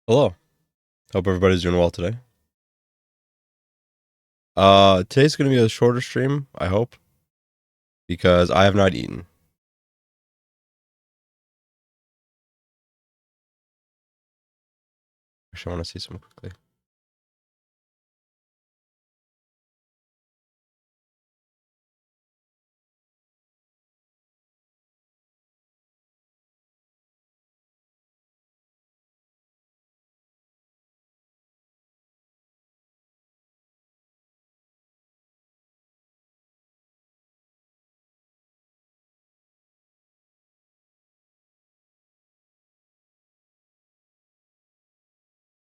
Hello. Hope everybody's doing well today. Today's gonna be a shorter stream, I hope, because I have not eaten. Actually, I want to see some quickly.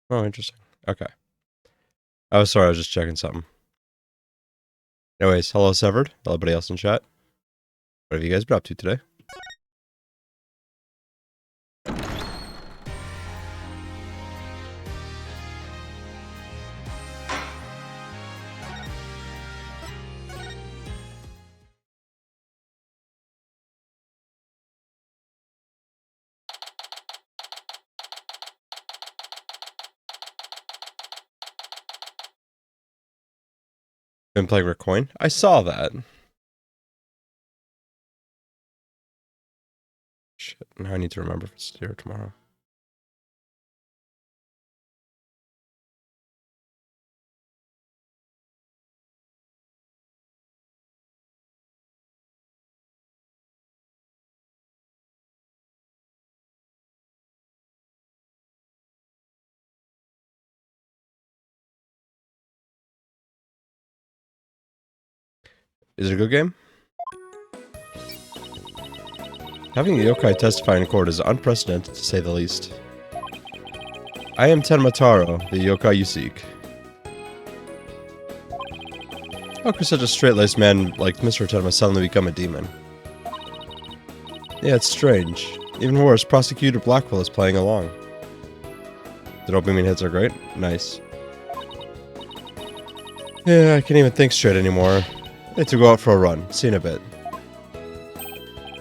Oh, interesting. Okay. I was sorry, I was just checking something. Anyways, hello Severed. Hello everybody else in chat. What have you guys been up to today? Been playing Recoin? I saw that. Shit, now I need to remember if it's today or tomorrow. Is it a good game? Having a yokai testify in court is unprecedented to say the least. I am Tenmataro, the yokai you seek. How could such a straight-laced man like Mr. Tenma suddenly become a demon? Yeah, it's strange. Even worse, Prosecutor Blackwell is playing along. The dopamine hits are great. Nice. Yeah, I can't even think straight anymore. I need to go out for a run. See you in a bit.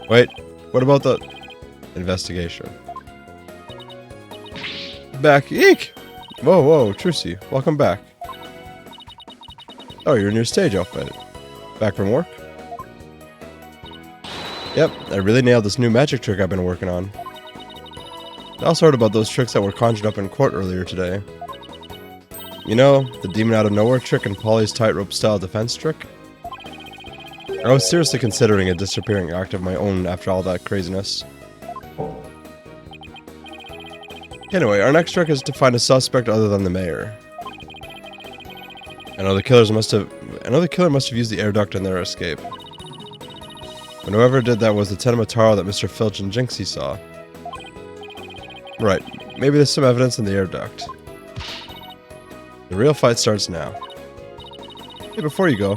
Wait, what about the investigation? Back. Eek! Whoa, whoa, Trucy. Welcome back. Oh, you're in your stage outfit. Back from work? Yep, I really nailed this new magic trick I've been working on. I also heard about those tricks that were conjured up in court earlier today. You know, the demon out of nowhere trick and Polly's tightrope style defense trick? I was seriously considering a disappearing act of my own after all that craziness. Anyway, our next trick is to find a suspect other than the mayor. Another killer must have used the air duct in their escape. And whoever did that was the Tenmataro that Mr. Filch and Jinxie saw. Right, maybe there's some evidence in the air duct. The real fight starts now. Hey, before you go,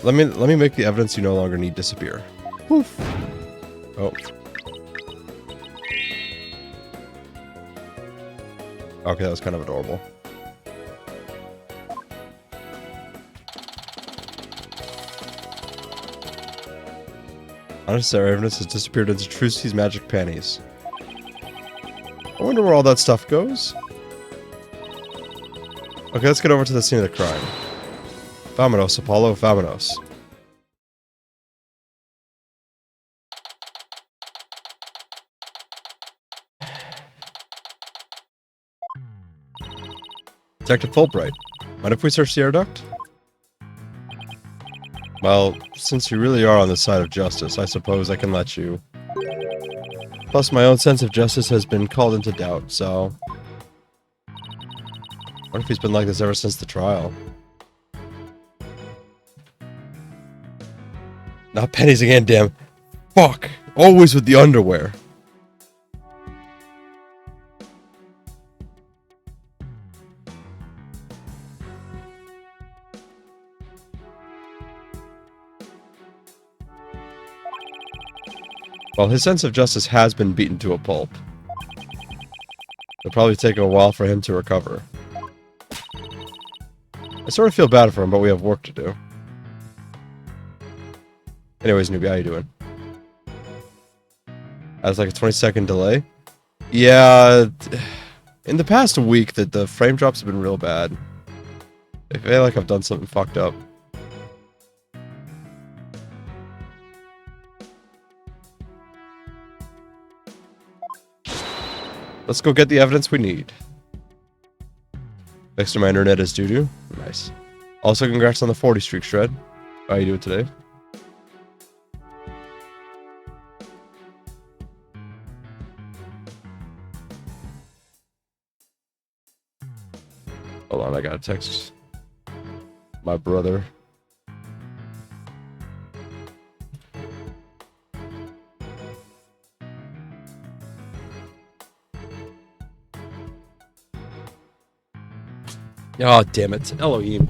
let me make the evidence you no longer need disappear. Poof. Oh. Okay, that was kind of adorable. Unnecessary evidence has disappeared into Trucy's magic panties. I wonder where all that stuff goes. Okay, let's get over to the scene of the crime. Vamonos, Apollo, vamonos. Detective Fulbright, mind if we search the air duct? Well, since you really are on the side of justice, I suppose I can let you. Plus, my own sense of justice has been called into doubt, so... What if he's been like this ever since the trial? Not pennies again, damn. Fuck! Always with the underwear. Well, his sense of justice has been beaten to a pulp. It'll probably take a while for him to recover. I sort of feel bad for him, but we have work to do. Anyways, newbie, how you doing? That's like a 20-second delay? Yeah... In the past week, the frame drops have been real bad. I feel like I've done something fucked up. Let's go get the evidence we need. Next to my internet is doo-doo. Nice. Also, congrats on the 40 streak, Shred. How you doing today? Hold on, I gotta text my brother. Oh, damn it. Elohim.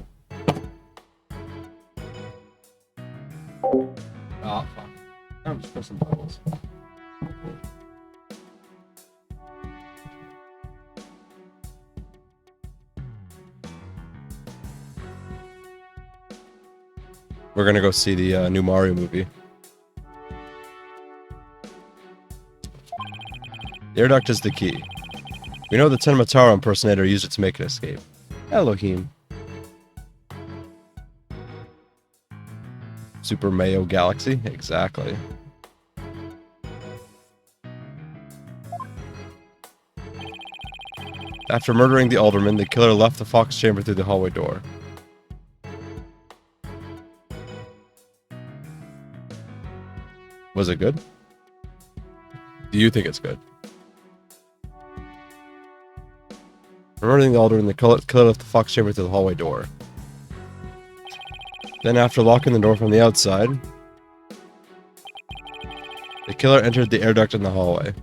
Oh, fuck. I'm just pressing buttons. We're gonna go see the new Mario movie. The air duct is the key. We know the Tenemataro impersonator used it to make an escape. Elohim. Super Mayo Galaxy? Exactly. After murdering the alderman, the killer left the Fox chamber through the hallway door. Was it good? Do you think it's good? Murdering the alderman, the killer left the Fox chamber through the hallway door. Then, after locking the door from the outside, the killer entered the air duct in the hallway.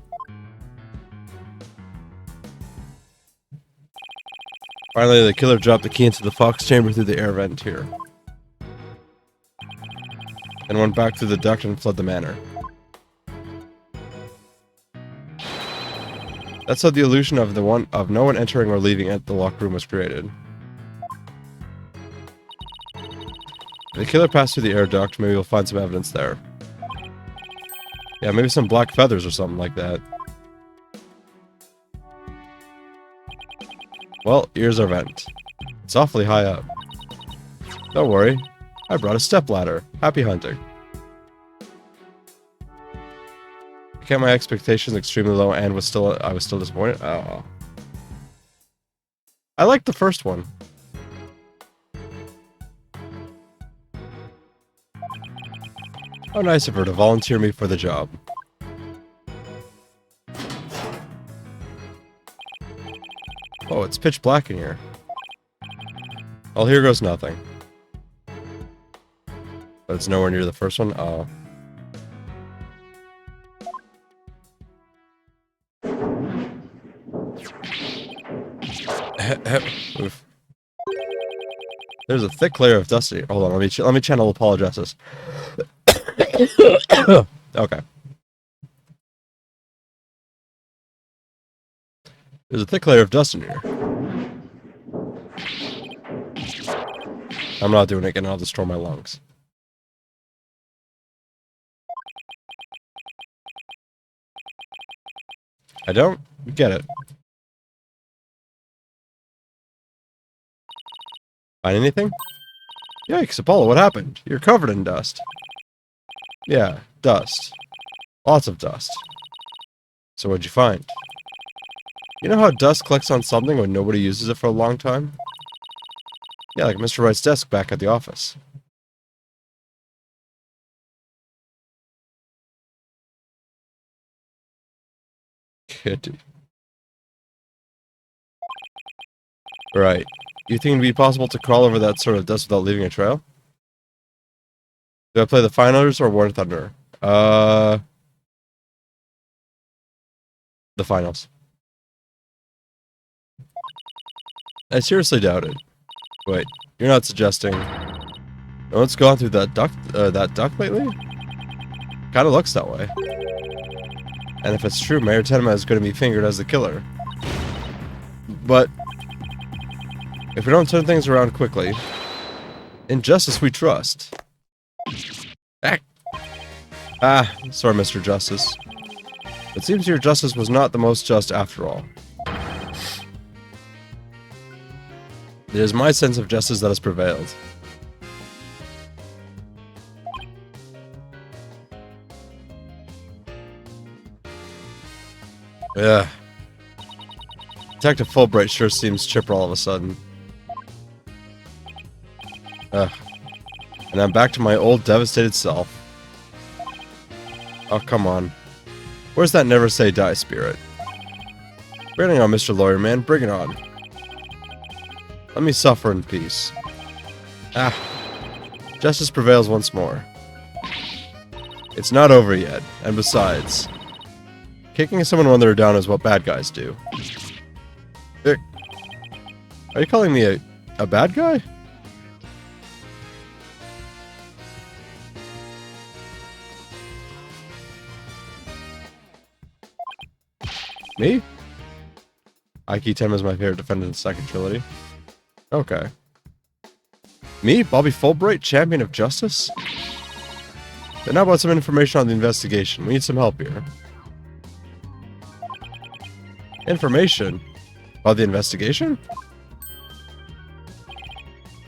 Finally, the killer dropped the key into the Fox chamber through the air vent here. Then went back through the duct and fled the manor. That's how the illusion of no one entering or leaving the locked room was created. If the killer passed through the air duct, maybe we'll find some evidence there. Yeah, maybe some black feathers or something like that. Well, here's our vent. It's awfully high up. Don't worry, I brought a stepladder. Happy hunting. I kept my expectations extremely low and I was still disappointed. Oh. I liked the first one. How nice of her to volunteer me for the job. Oh, it's pitch black in here. Well, here goes nothing. But it's nowhere near the first one? Oh. Oof. There's a thick layer of dusty. Hold on, let me channel apologies. Okay. There's a thick layer of dust in here. I'm not doing it again, I'll destroy my lungs. I don't get it. Find anything? Yikes, Apollo, what happened? You're covered in dust. Yeah, dust. Lots of dust. So what'd you find? You know how dust collects on something when nobody uses it for a long time? Yeah, like Mr. Wright's desk back at the office. Kitty. Right. You think it'd be possible to crawl over that sort of dust without leaving a trail? Do I play the Finals or War Thunder? The Finals. I seriously doubt it. Wait, you're not suggesting no one's gone through that duct lately? Kinda looks that way. And if it's true, Mayor Tenma is going to be fingered as the killer. But if we don't turn things around quickly, in justice we trust. Sorry, Mr. Justice. It seems your justice was not the most just after all. It is my sense of justice that has prevailed. Yeah. Detective Fulbright sure seems chipper all of a sudden. Ugh. And I'm back to my old devastated self. Oh, come on. Where's that never say die spirit? Bring it on, Mr. Lawyer Man. Bring it on. Let me suffer in peace. Ah. Justice prevails once more. It's not over yet. And besides, kicking someone when they're down is what bad guys do. Are you calling me a bad guy? Me? Aiki Tenma is my favorite defendant in the second trilogy. Okay. Me? Bobby Fulbright, champion of justice? Then how about some information on the investigation? We need some help here. Information? About the investigation?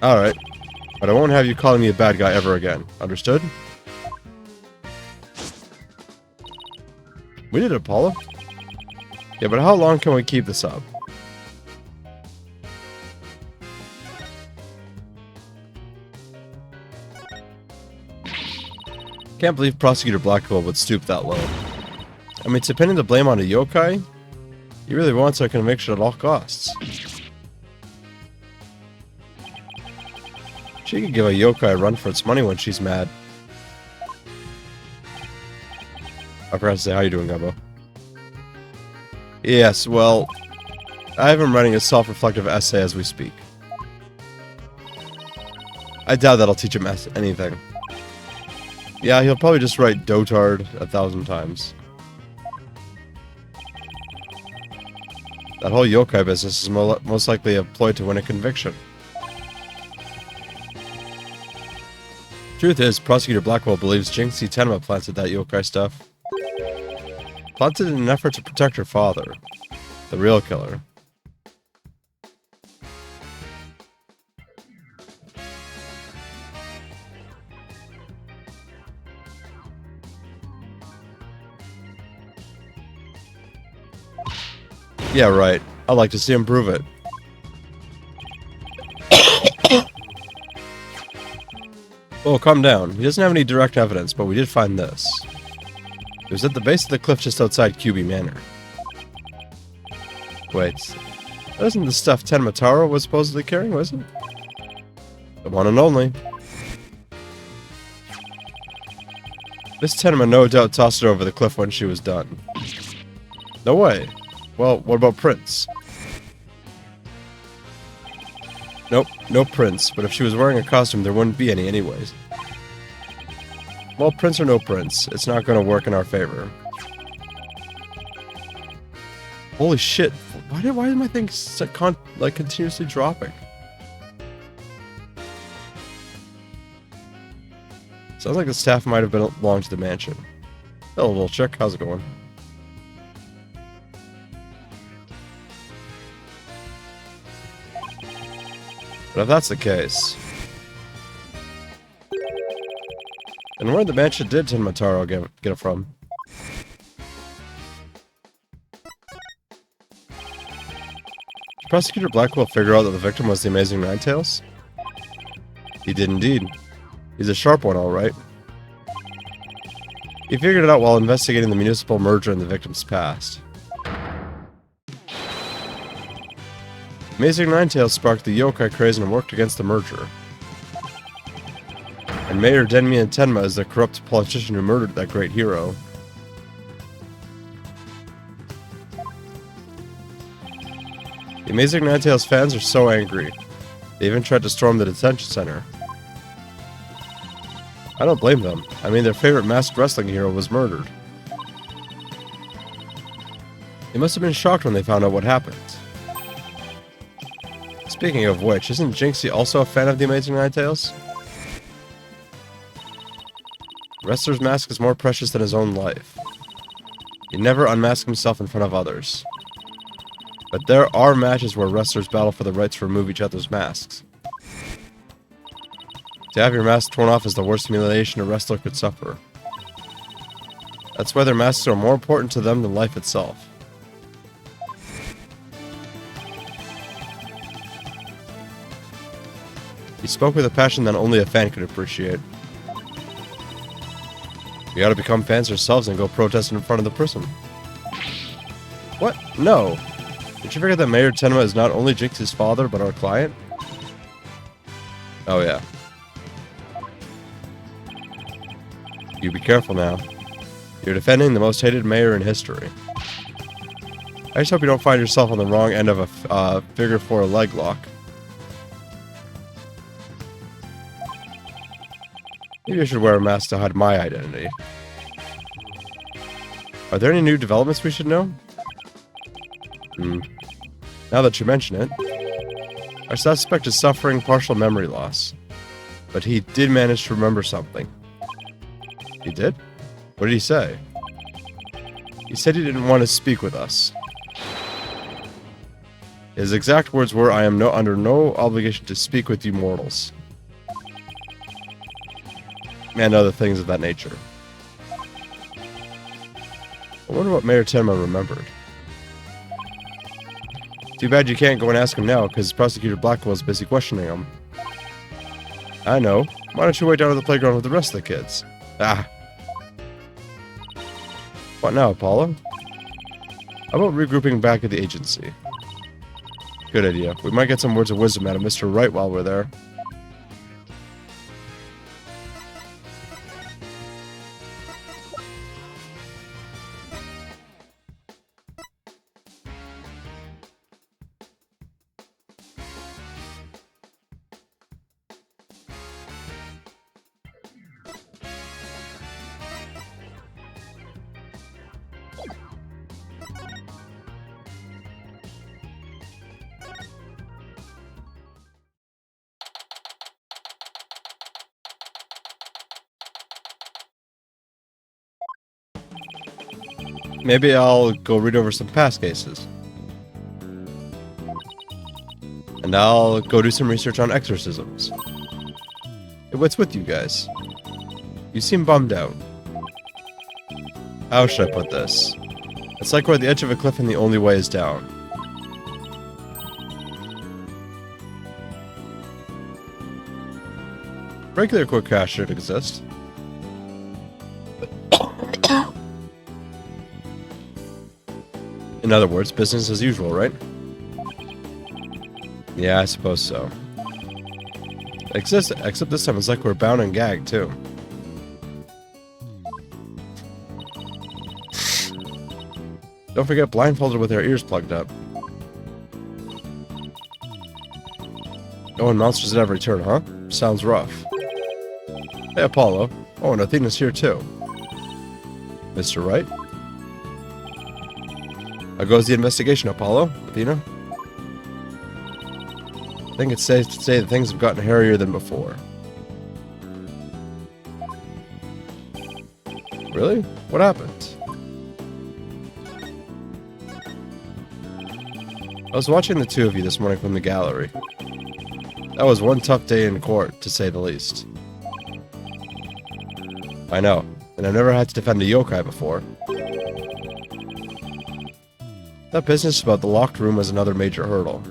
Alright. But I won't have you calling me a bad guy ever again. Understood? We did Apollo? Yeah, but how long can we keep this up? Can't believe Prosecutor Blackwell would stoop that low. I mean, to pinning the blame on a yokai? He really wants our conviction at all costs. She could give a yokai a run for its money when she's mad. I forgot to say, how you doing, Gumbo? Yes, well, I have him writing a self-reflective essay as we speak. I doubt that'll teach him anything. Yeah, he'll probably just write dotard 1,000 times. That whole yokai business is most likely a ploy to win a conviction. Truth is, Prosecutor Blackwell believes Jinxie Tenma planted that yokai stuff. Planted in an effort to protect her father, the real killer. Yeah, right. I'd like to see him prove it. Oh, calm down. He doesn't have any direct evidence, but we did find this. It was at the base of the cliff just outside QB Manor. Wait. That isn't the stuff Tenma Taro was supposedly carrying, was it? The one and only. Miss Tenma no doubt tossed it over the cliff when she was done. No way. Well, what about prints? Nope, no prints, but if she was wearing a costume, there wouldn't be any anyways. Well, prints or no prints, it's not gonna work in our favor. Holy shit, why did my thing continuously dropping? Sounds like the staff might have belonged to the mansion. Hello, little chick, how's it going? But if that's the case, then where the mansion did Tenma Taro get it from? Did Prosecutor Blackwell figure out that the victim was the Amazing Ninetales? He did indeed. He's a sharp one, alright. He figured it out while investigating the municipal merger in the victim's past. Amazing Ninetales sparked the yokai craze and worked against the merger. And Mayor Denmian Tenma is the corrupt politician who murdered that great hero. The Amazing Ninetales fans are so angry, they even tried to storm the detention center. I don't blame them. I mean, their favorite masked wrestling hero was murdered. They must have been shocked when they found out what happened. Speaking of which, isn't Jinxie also a fan of the Amazing Ninetales? Wrestler's mask is more precious than his own life. He never unmasked himself in front of others. But there are matches where wrestlers battle for the right to remove each other's masks. To have your mask torn off is the worst humiliation a wrestler could suffer. That's why their masks are more important to them than life itself. He spoke with a passion that only a fan could appreciate. We gotta become fans ourselves and go protest in front of the prison. What? No! Did you forget that Mayor Tenma is not only Jinx's father, but our client? Oh yeah. You be careful now. You're defending the most hated mayor in history. I just hope you don't find yourself on the wrong end of a figure 4 leg lock. Maybe I should wear a mask to hide my identity. Are there any new developments we should know? Now that you mention it, our suspect is suffering partial memory loss. But he did manage to remember something. He did? What did he say? He said he didn't want to speak with us. His exact words were, "I am under no obligation to speak with you mortals." And other things of that nature. I wonder what Mayor Tenma remembered. Too bad you can't go and ask him now, because Prosecutor Blackwell is busy questioning him. I know. Why don't you wait down at the playground with the rest of the kids? Ah. What now, Apollo? How about regrouping back at the agency? Good idea. We might get some words of wisdom out of Mr. Wright while we're there. Maybe I'll go read over some past cases. And I'll go do some research on exorcisms. Hey, what's with you guys? You seem bummed out. How should I put this? It's like we're at the edge of a cliff and the only way is down. Regular quick cash should exist. In other words, business as usual, right? Yeah, I suppose so. Except this time it's like we're bound and gagged, too. Don't forget blindfolded with our ears plugged up. Oh, and monsters at every turn, huh? Sounds rough. Hey, Apollo. Oh, and Athena's here, too. Mr. Wright? How goes the investigation, Apollo? Athena? I think it's safe to say that things have gotten hairier than before. Really? What happened? I was watching the two of you this morning from the gallery. That was one tough day in court, to say the least. I know, and I've never had to defend a yokai before. That business about the locked room was another major hurdle.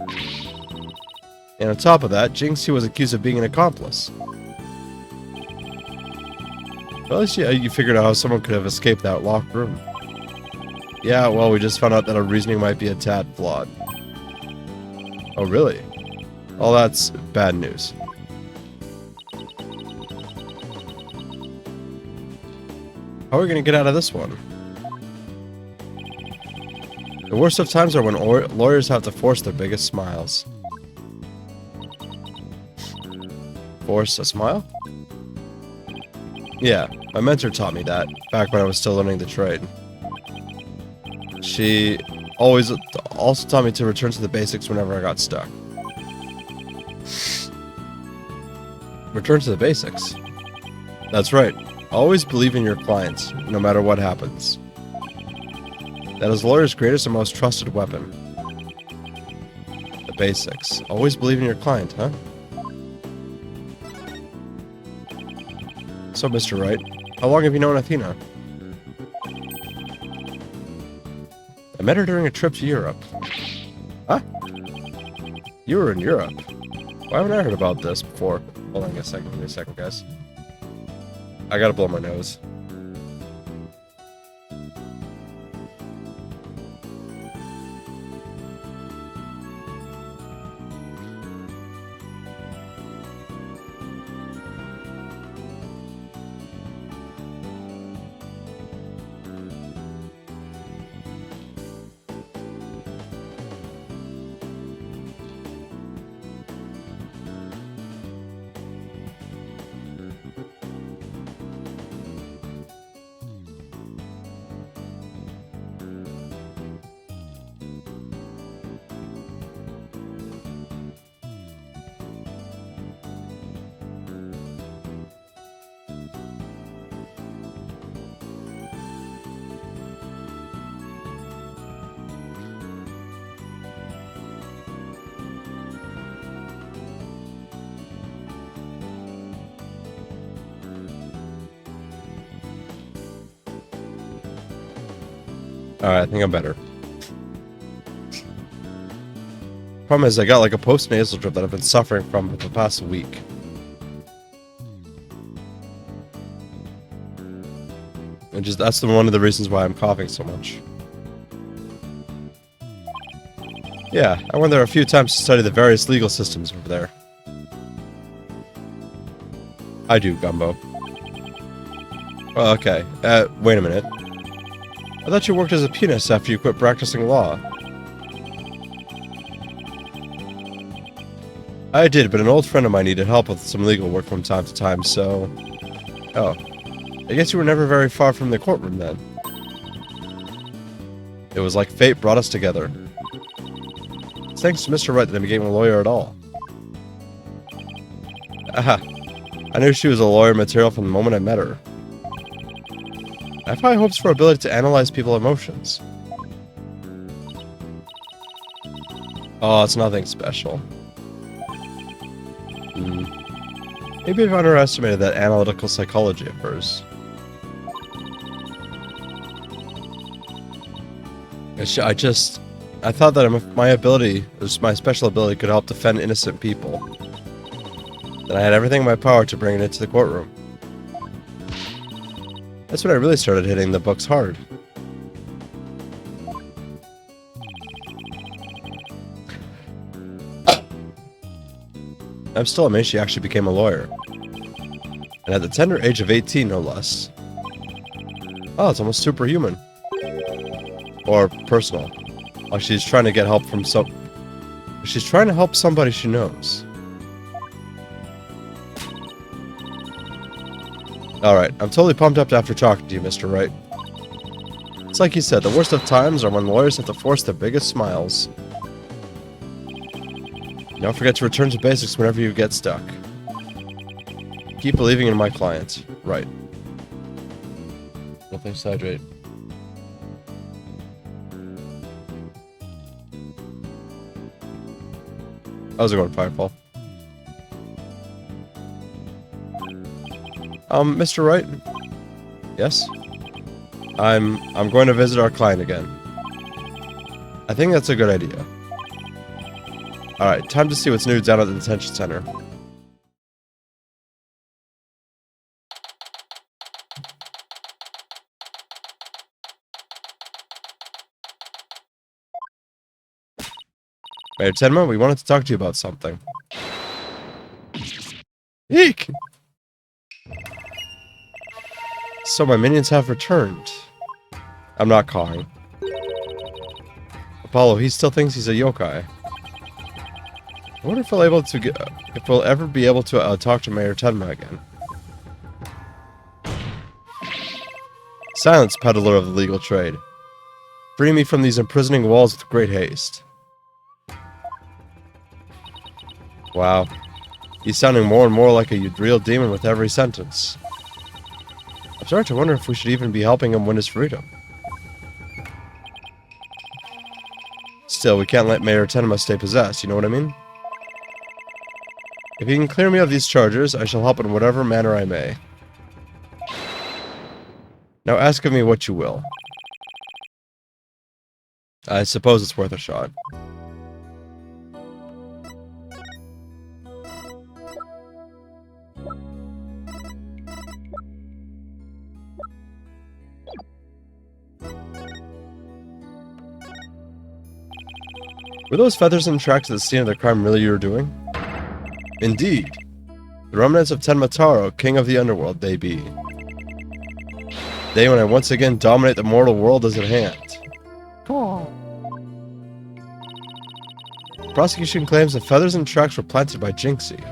And on top of that, Jinxie was accused of being an accomplice. Well, at least you figured out how someone could have escaped that locked room. Yeah, well, we just found out that our reasoning might be a tad flawed. Oh, really? Well, that's bad news. How are we gonna get out of this one? The worst of times are when lawyers have to force their biggest smiles. Force a smile? Yeah, my mentor taught me that, back when I was still learning the trade. She always also taught me to return to the basics whenever I got stuck. Return to the basics? That's right. Always believe in your clients, no matter what happens. That is lawyers' greatest and most trusted weapon. basics. Always believe in your client, huh? So, Mr. Wright, how long have you known Athena? I met her during a trip to Europe. Huh? You were in Europe? Why haven't I heard about this before? Hold on a second, give me a second, guys. I gotta blow my nose. Alright, I think I'm better. Problem is, I got like a post-nasal drip that I've been suffering from for the past week. And that's one of the reasons why I'm coughing so much. Yeah, I went there a few times to study the various legal systems over there. I do, Gumbo. Well, okay. Wait a minute. I thought you worked as a pianist after you quit practicing law. I did, but an old friend of mine needed help with some legal work from time to time, so... Oh. I guess you were never very far from the courtroom then. It was like fate brought us together. It's thanks to Mr. Wright that I became a lawyer at all. Aha. I knew she was a lawyer material from the moment I met her. I have high hopes for her ability to analyze people's emotions. Oh, it's nothing special. Maybe I've underestimated that analytical psychology of hers. I thought that my ability, my special ability, could help defend innocent people. Then I had everything in my power to bring it into the courtroom. That's when I really started hitting the books hard. I'm still amazed she actually became a lawyer. And at the tender age of 18, no less. Oh, it's almost superhuman. Or personal. Like she's trying to get help from She's trying to help somebody she knows. Alright, I'm totally pumped up after talking to you, Mr. Wright. It's like you said, the worst of times are when lawyers have to force their biggest smiles. Don't forget to return to basics whenever you get stuck. Keep believing in my client. Right. Nothing to hydrate. How's it going, Firefall? Mr. Wright? Yes? I'm going to visit our client again. I think that's a good idea. Alright, time to see what's new down at the detention center. Mayor Tenma, we wanted to talk to you about something. Eek! So my minions have returned. I'm not calling. Apollo, he still thinks he's a yokai. I wonder if we'll ever be able to talk to Mayor Tenma again. Silence, peddler of the legal trade. Free me from these imprisoning walls with great haste. Wow. He's sounding more and more like a real demon with every sentence. I'm starting to wonder if we should even be helping him win his freedom. Still, we can't let Mayor Tenma stay possessed, you know what I mean? If you can clear me of these charges, I shall help in whatever manner I may. Now ask of me what you will. I suppose it's worth a shot. Were those feathers and tracks at the scene of the crime really you were doing? Indeed. The remnants of Tenma Taro, king of the underworld, they be. The day when I once again dominate the mortal world is at hand. Cool. The prosecution claims the feathers and tracks were planted by Jinxie.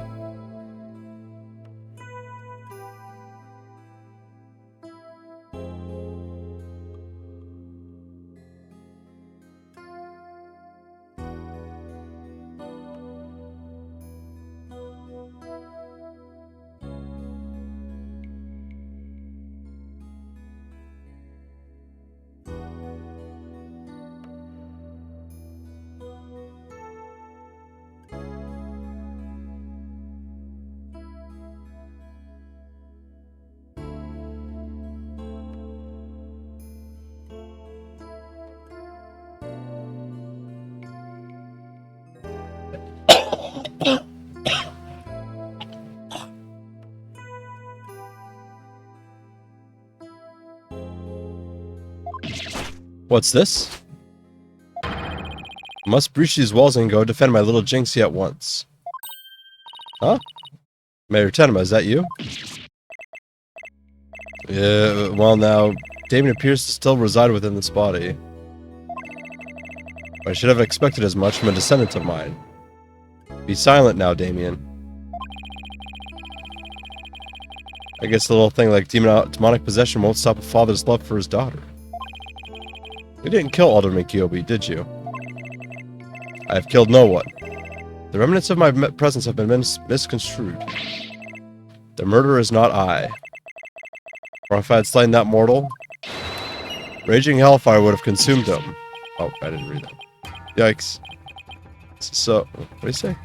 What's this? Must breach these walls and go defend my little Jinxie at once. Huh? Mayor Tenma, is that you? Yeah, well now, Damien appears to still reside within this body. I should have expected as much from a descendant of mine. Be silent now, Damien. I guess the little thing like demonic possession won't stop a father's love for his daughter. You didn't kill Alderman Kyobi, did you? I have killed no one. The remnants of my presence have been misconstrued. The murderer is not I. Or if I had slain that mortal, raging hellfire would have consumed him. Oh, I didn't read that. Yikes. So, what do you say?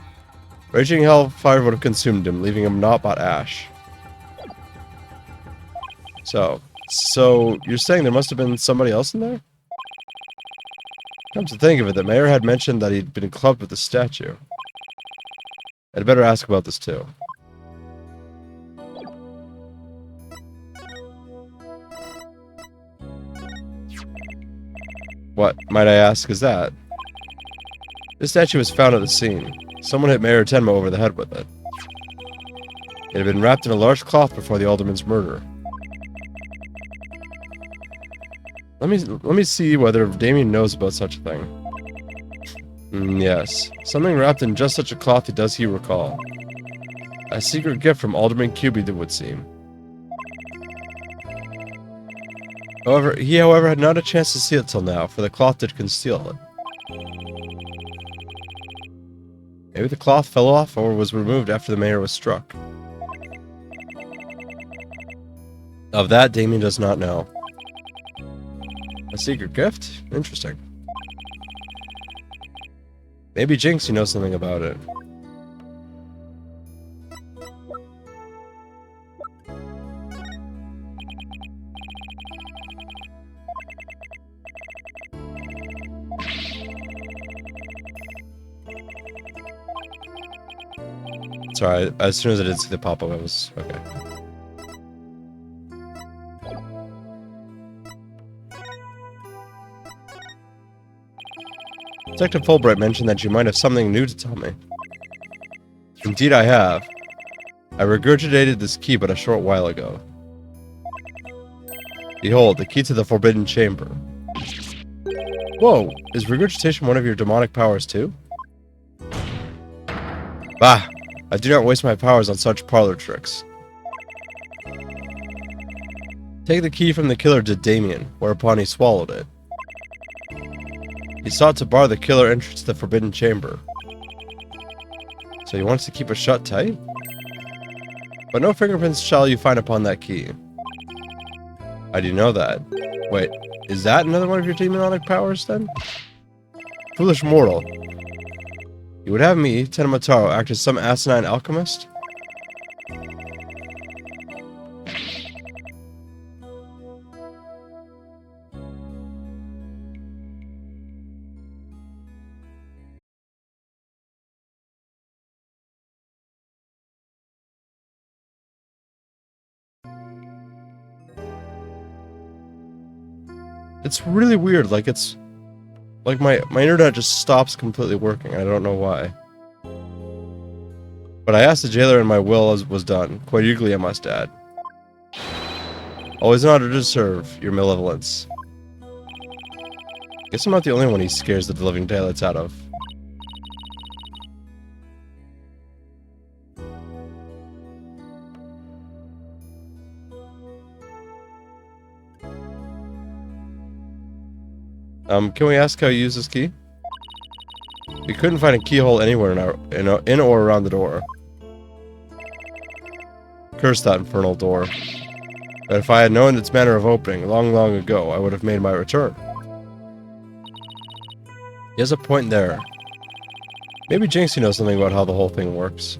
Raging hellfire would have consumed him, leaving him naught but ash. So you're saying there must have been somebody else in there? Come to think of it, the mayor had mentioned that he'd been clubbed with the statue. I'd better ask about this too. What, might I ask, is that? This statue was found at the scene. Someone hit Mayor Tenma over the head with it. It had been wrapped in a large cloth before the alderman's murder. Let me see whether Damien knows about such a thing. Yes. Something wrapped in just such a cloth does he recall. A secret gift from Alderman Kyobi, it would seem. However, he had not a chance to see it till now, for the cloth did conceal it. Maybe the cloth fell off or was removed after the mayor was struck. Of that, Damien does not know. A secret gift? Interesting. Maybe Jinxie knows something about it. Sorry, as soon as I did see the pop-up, I was... okay. Detective Fulbright mentioned that you might have something new to tell me. Indeed I have. I regurgitated this key but a short while ago. Behold, the key to the Forbidden Chamber. Whoa, is regurgitation one of your demonic powers too? Bah! I do not waste my powers on such parlor tricks. Take the key from the killer to Damien, whereupon he swallowed it. He sought to bar the killer entrance to the Forbidden Chamber. So he wants to keep it shut tight? But no fingerprints shall you find upon that key. I do know that. Wait, is that another one of your demonic powers then? foolish mortal. You would have me, Tenemataro, act as some asinine alchemist? It's really weird, like it's... Like my internet just stops completely working, and I don't know why. But I asked the jailer and my will was done. Quite eagerly, I must add. Always an honor to serve, your malevolence. Guess I'm not the only one he scares the living daylights out of. Can we ask how you use this key? We couldn't find a keyhole anywhere in or around the door. Curse that infernal door. But if I had known its manner of opening long, long ago, I would have made my return. He has a point there. Maybe Jinxie knows something about how the whole thing works.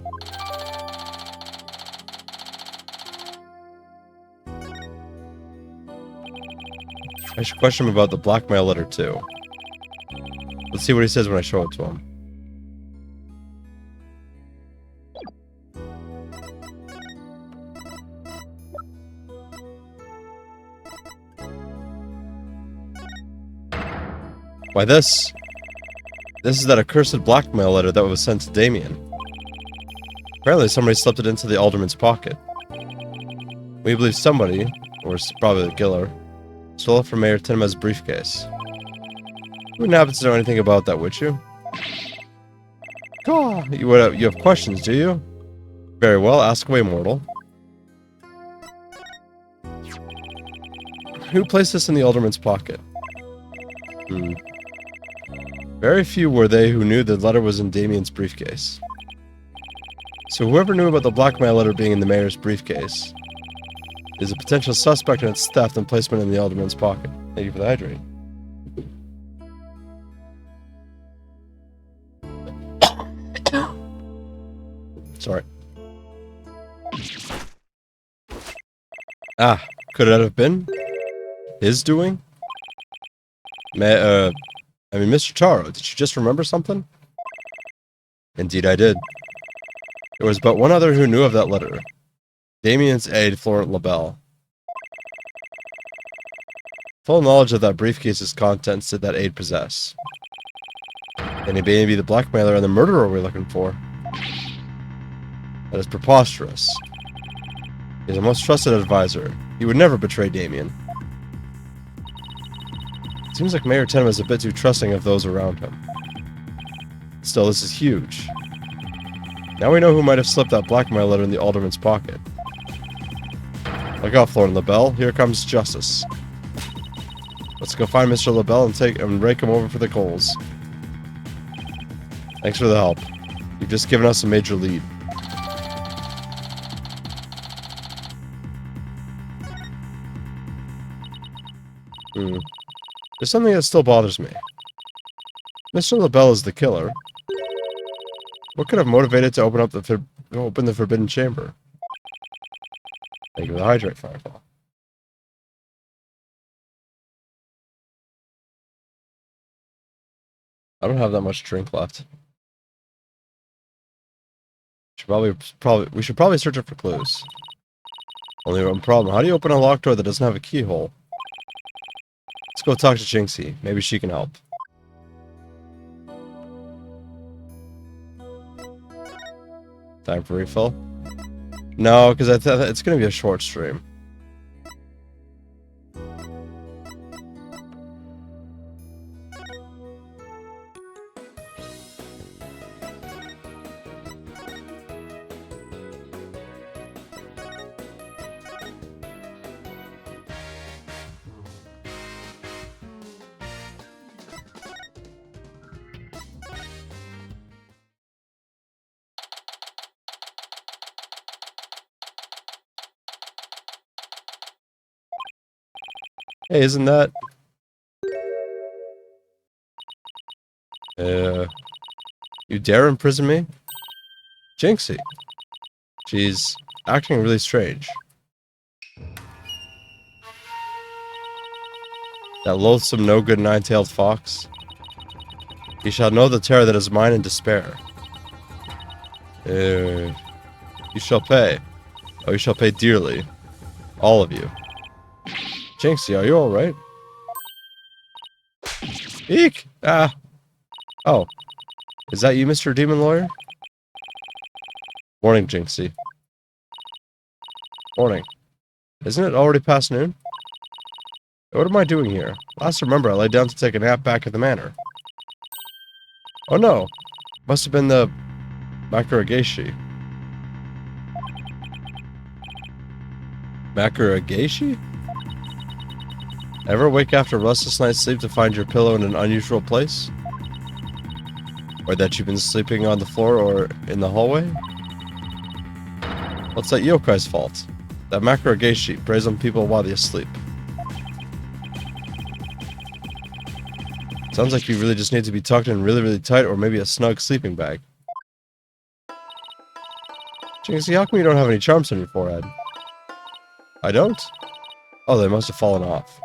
I should question him about the blackmail letter too. Let's see what he says when I show it to him. Why this? This is that accursed blackmail letter that was sent to Damien. Apparently somebody slipped it into the alderman's pocket. We believe somebody, or probably the killer, stole it from Mayor Tenma's briefcase. You wouldn't happen to know anything about that, would you? Oh, you have questions, do you? Very well, ask away, mortal. Who placed this in the alderman's pocket? Very few were they who knew the letter was in Damien's briefcase. So whoever knew about the blackmail letter being in the mayor's briefcase is a potential suspect in its theft and placement in the alderman's pocket. Thank you for the hydrate. Sorry. Ah, could it have been his doing? Mr. Taro, did you just remember something? Indeed I did. There was but one other who knew of that letter. Damien's aide, Florent Labelle. Full knowledge of that briefcase's contents did that aide possess. Then he may be the blackmailer and the murderer we're looking for. That is preposterous. He is a most trusted advisor. He would never betray Damien. Seems like Mayor Tenma is a bit too trusting of those around him. Still, this is huge. Now we know who might have slipped that blackmail letter in the alderman's pocket. Look out, Florent Labelle. Here comes justice. Let's go find Mr. Labelle and rake him over for the coals. Thanks for the help. You've just given us a major lead. There's something that still bothers me. Mr. Labelle is the killer. What could have motivated to open the forbidden chamber? Thank you for the hydrate, Firefall. I don't have that much drink left. We should probably search it for clues. Only one problem. How do you open a locked door that doesn't have a keyhole? Let's go talk to Jinxie. Maybe she can help. Time for refill? No, because it's going to be a short stream. Hey, isn't that... You dare imprison me? Jinxie. She's acting really strange. That loathsome, no-good nine-tailed fox. You shall know the terror that is mine in despair. You shall pay. Oh, you shall pay dearly. All of you. Jinxie, are you alright? Eek! Ah! Oh. Is that you, Mr. Demon Lawyer? Morning, Jinxie. Morning. Isn't it already past noon? What am I doing here? Last I remember, I lay down to take a nap back at the manor. Oh no! Must have been the Makuragashi. Makuragashi? Ever wake after a restless night's sleep to find your pillow in an unusual place? Or that you've been sleeping on the floor or in the hallway? What's that Yokai's fault? That Makuragashi preys on people while they sleep. Sounds like you really just need to be tucked in really, really tight, or maybe a snug sleeping bag. Jinxie, how come you don't have any charms on your forehead? I don't? Oh, they must have fallen off.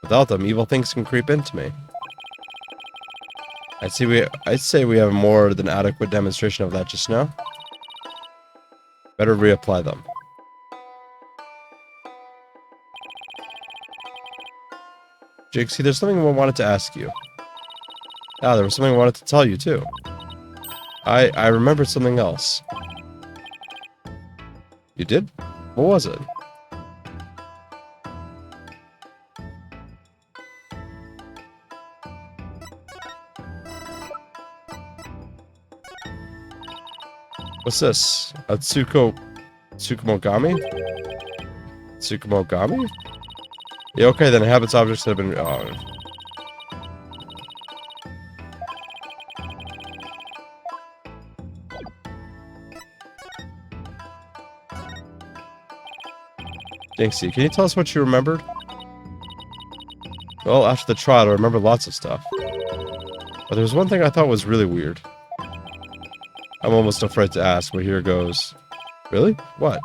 Without them, evil things can creep into me. I'd say we have more than adequate demonstration of that just now. Better reapply them. Jinxie, there's something I wanted to ask you. Ah, there was something I wanted to tell you, too. I remembered something else. You did? What was it? What's this? A Tsukumogami? Tsukumogami? Yeah, okay, then inhabits objects that have been... Oh. Jinxie, can you tell us what you remembered? Well, after the trial, I remembered lots of stuff. But there was one thing I thought was really weird. I'm almost afraid to ask, but here goes. Really? What?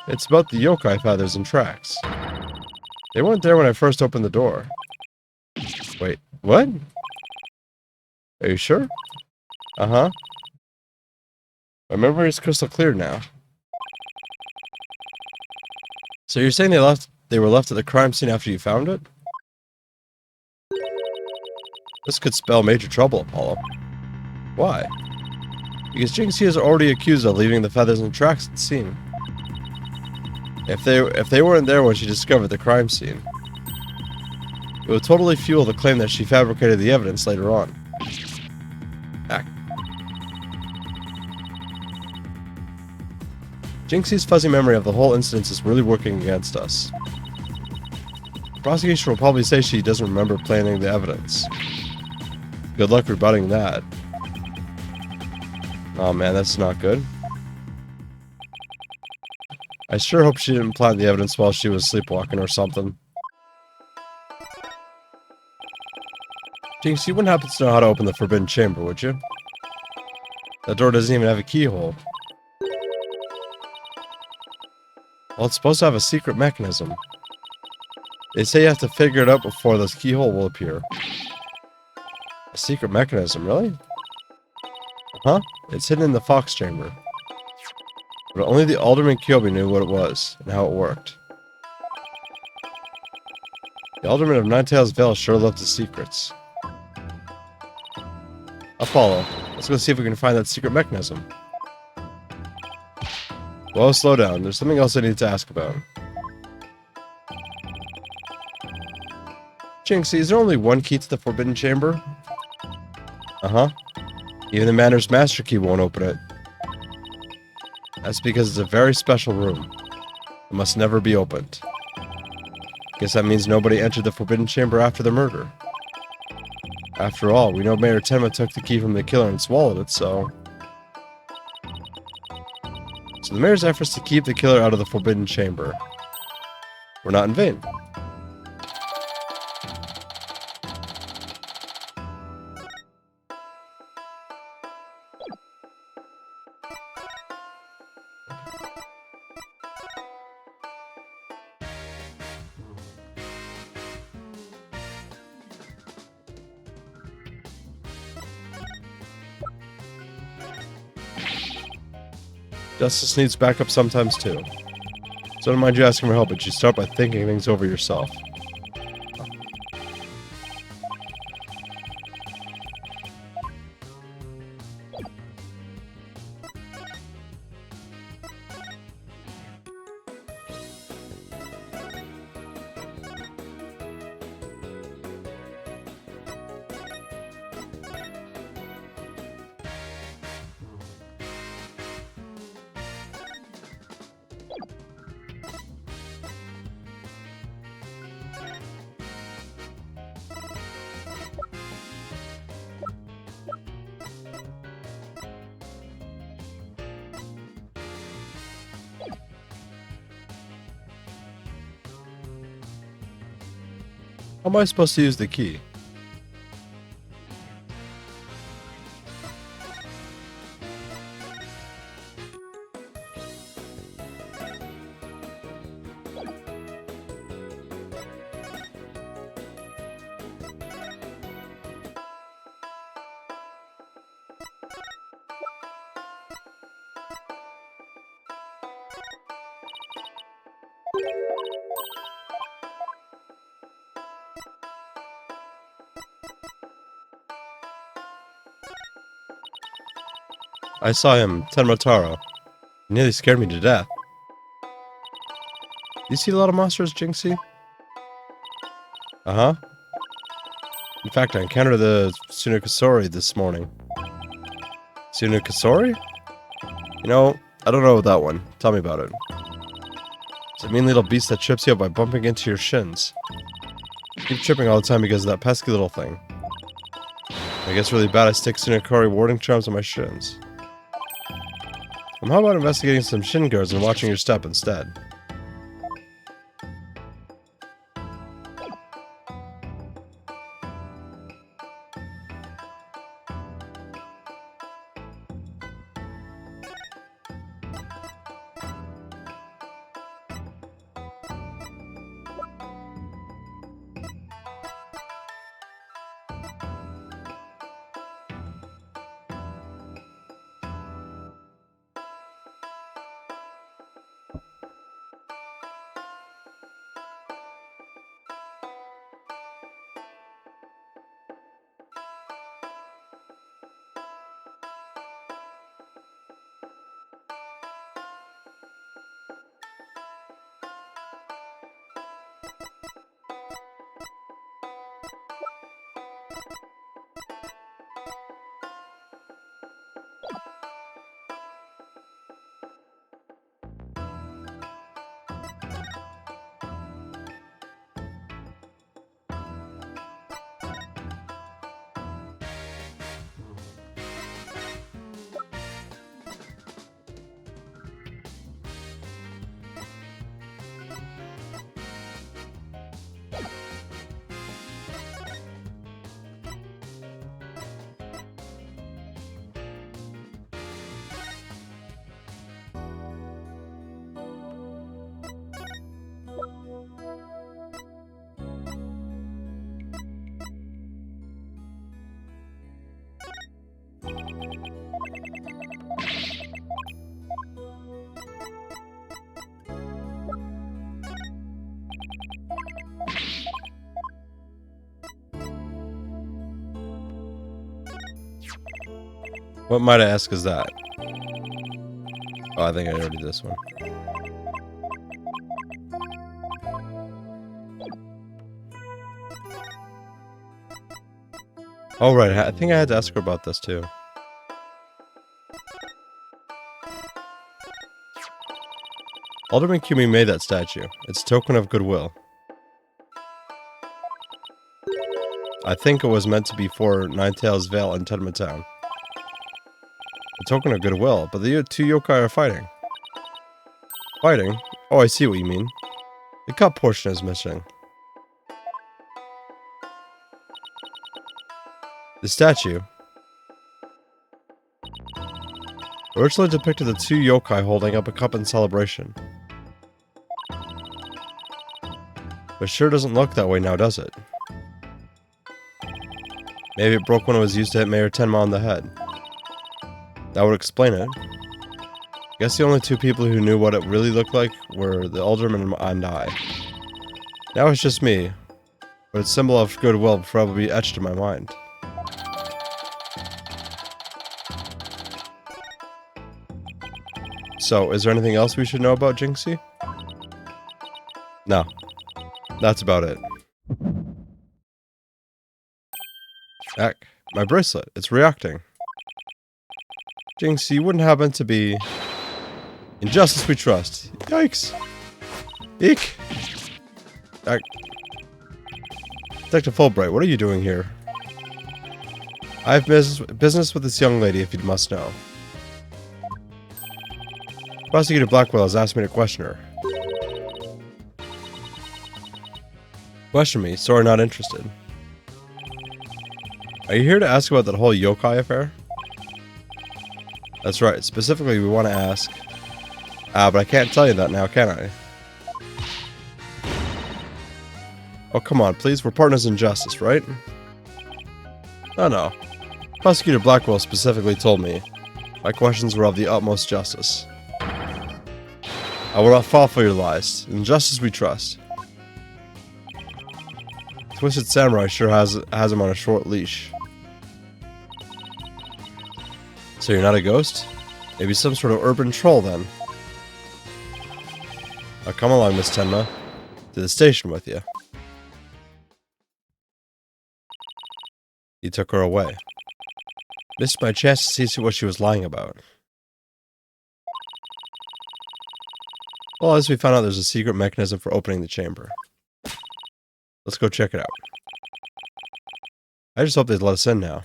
It's about the yokai feathers and tracks. They weren't there when I first opened the door. Wait, what? Are you sure? Uh-huh. My memory is crystal clear now. So you're saying they were left at the crime scene after you found it? This could spell major trouble, Apollo. Why? Because Jinxie is already accused of leaving the feathers and tracks at the scene. If they weren't there when she discovered the crime scene, it would totally fuel the claim that she fabricated the evidence later on. Jinxie's fuzzy memory of the whole incident is really working against us. The prosecution will probably say she doesn't remember planning the evidence. Good luck rebutting that. Oh man, that's not good. I sure hope she didn't plant the evidence while she was sleepwalking or something. Jinx, you wouldn't happen to know how to open the forbidden chamber, would you? That door doesn't even have a keyhole. Well, it's supposed to have a secret mechanism. They say you have to figure it out before the keyhole will appear. A secret mechanism, really? Huh? It's hidden in the fox chamber. But only the Alderman Kyobi knew what it was, and how it worked. The Alderman of Ninetail's Vale sure loved his secrets. Apollo, let's go see if we can find that secret mechanism. Well, slow down. There's something else I need to ask about. Jinxie, is there only one key to the Forbidden Chamber? Uh-huh. Even the Manor's Master Key won't open it. That's because it's a very special room. It must never be opened. Guess that means nobody entered the Forbidden Chamber after the murder. After all, we know Mayor Tenma took the key from the killer and swallowed it, so the mayor's efforts to keep the killer out of the Forbidden Chamber. We're not in vain. Justice needs backup sometimes too. So don't mind you asking for help, but you start by thinking things over yourself. How am I supposed to use the key? I saw him, Tenmataro. He nearly scared me to death. You see a lot of monsters, Jinxie? Uh-huh. In fact, I encountered the Tsunekasori this morning. Tsunekasori? You know, I don't know that one. Tell me about it. It's a mean little beast that trips you up by bumping into your shins. I keep tripping all the time because of that pesky little thing. When it gets really bad, I stick Tsunekasori warding charms on my shins. How about investigating some shin guards and watching your step instead? What might I ask is that? Oh, I think I already did this one. Oh, right. I think I had to ask her about this, too. Alderman Kumi made that statue. It's a token of goodwill. I think it was meant to be for Ninetales Vale and Tenma Town. A token of goodwill, but the two yokai are fighting. Fighting? Oh, I see what you mean. The cup portion is missing. The statue originally depicted the two yokai holding up a cup in celebration. But sure doesn't look that way now, does it? Maybe it broke when it was used to hit Mayor Tenma on the head. That would explain it. I guess the only two people who knew what it really looked like were the alderman and I. Now it's just me, but its symbol of goodwill will probably be etched in my mind. So, is there anything else we should know about Jinxie? No. That's about it. Heck, my bracelet. It's reacting. Jinxie, you wouldn't happen to be... In justice we trust. Yikes. Eek. Detective Fulbright, what are you doing here? I have business with this young lady, if you must know. Prosecutor Blackwell has asked me to question her. Question me, sorry, not interested. Are you here to ask about that whole yokai affair? That's right, specifically we want to ask... but I can't tell you that now, can I? Oh, come on, please, we're partners in justice, right? Oh, no. Prosecutor Blackwell specifically told me my questions were of the utmost justice. I will not fall for your lies. In justice we trust. Twisted Samurai sure has him on a short leash. So you're not a ghost? Maybe some sort of urban troll, then. Now come along, Miss Tenma. To the station with you. He took her away. Missed my chance to see what she was lying about. Well, as we found out, there's a secret mechanism for opening the chamber. Let's go check it out. I just hope they'd let us in now.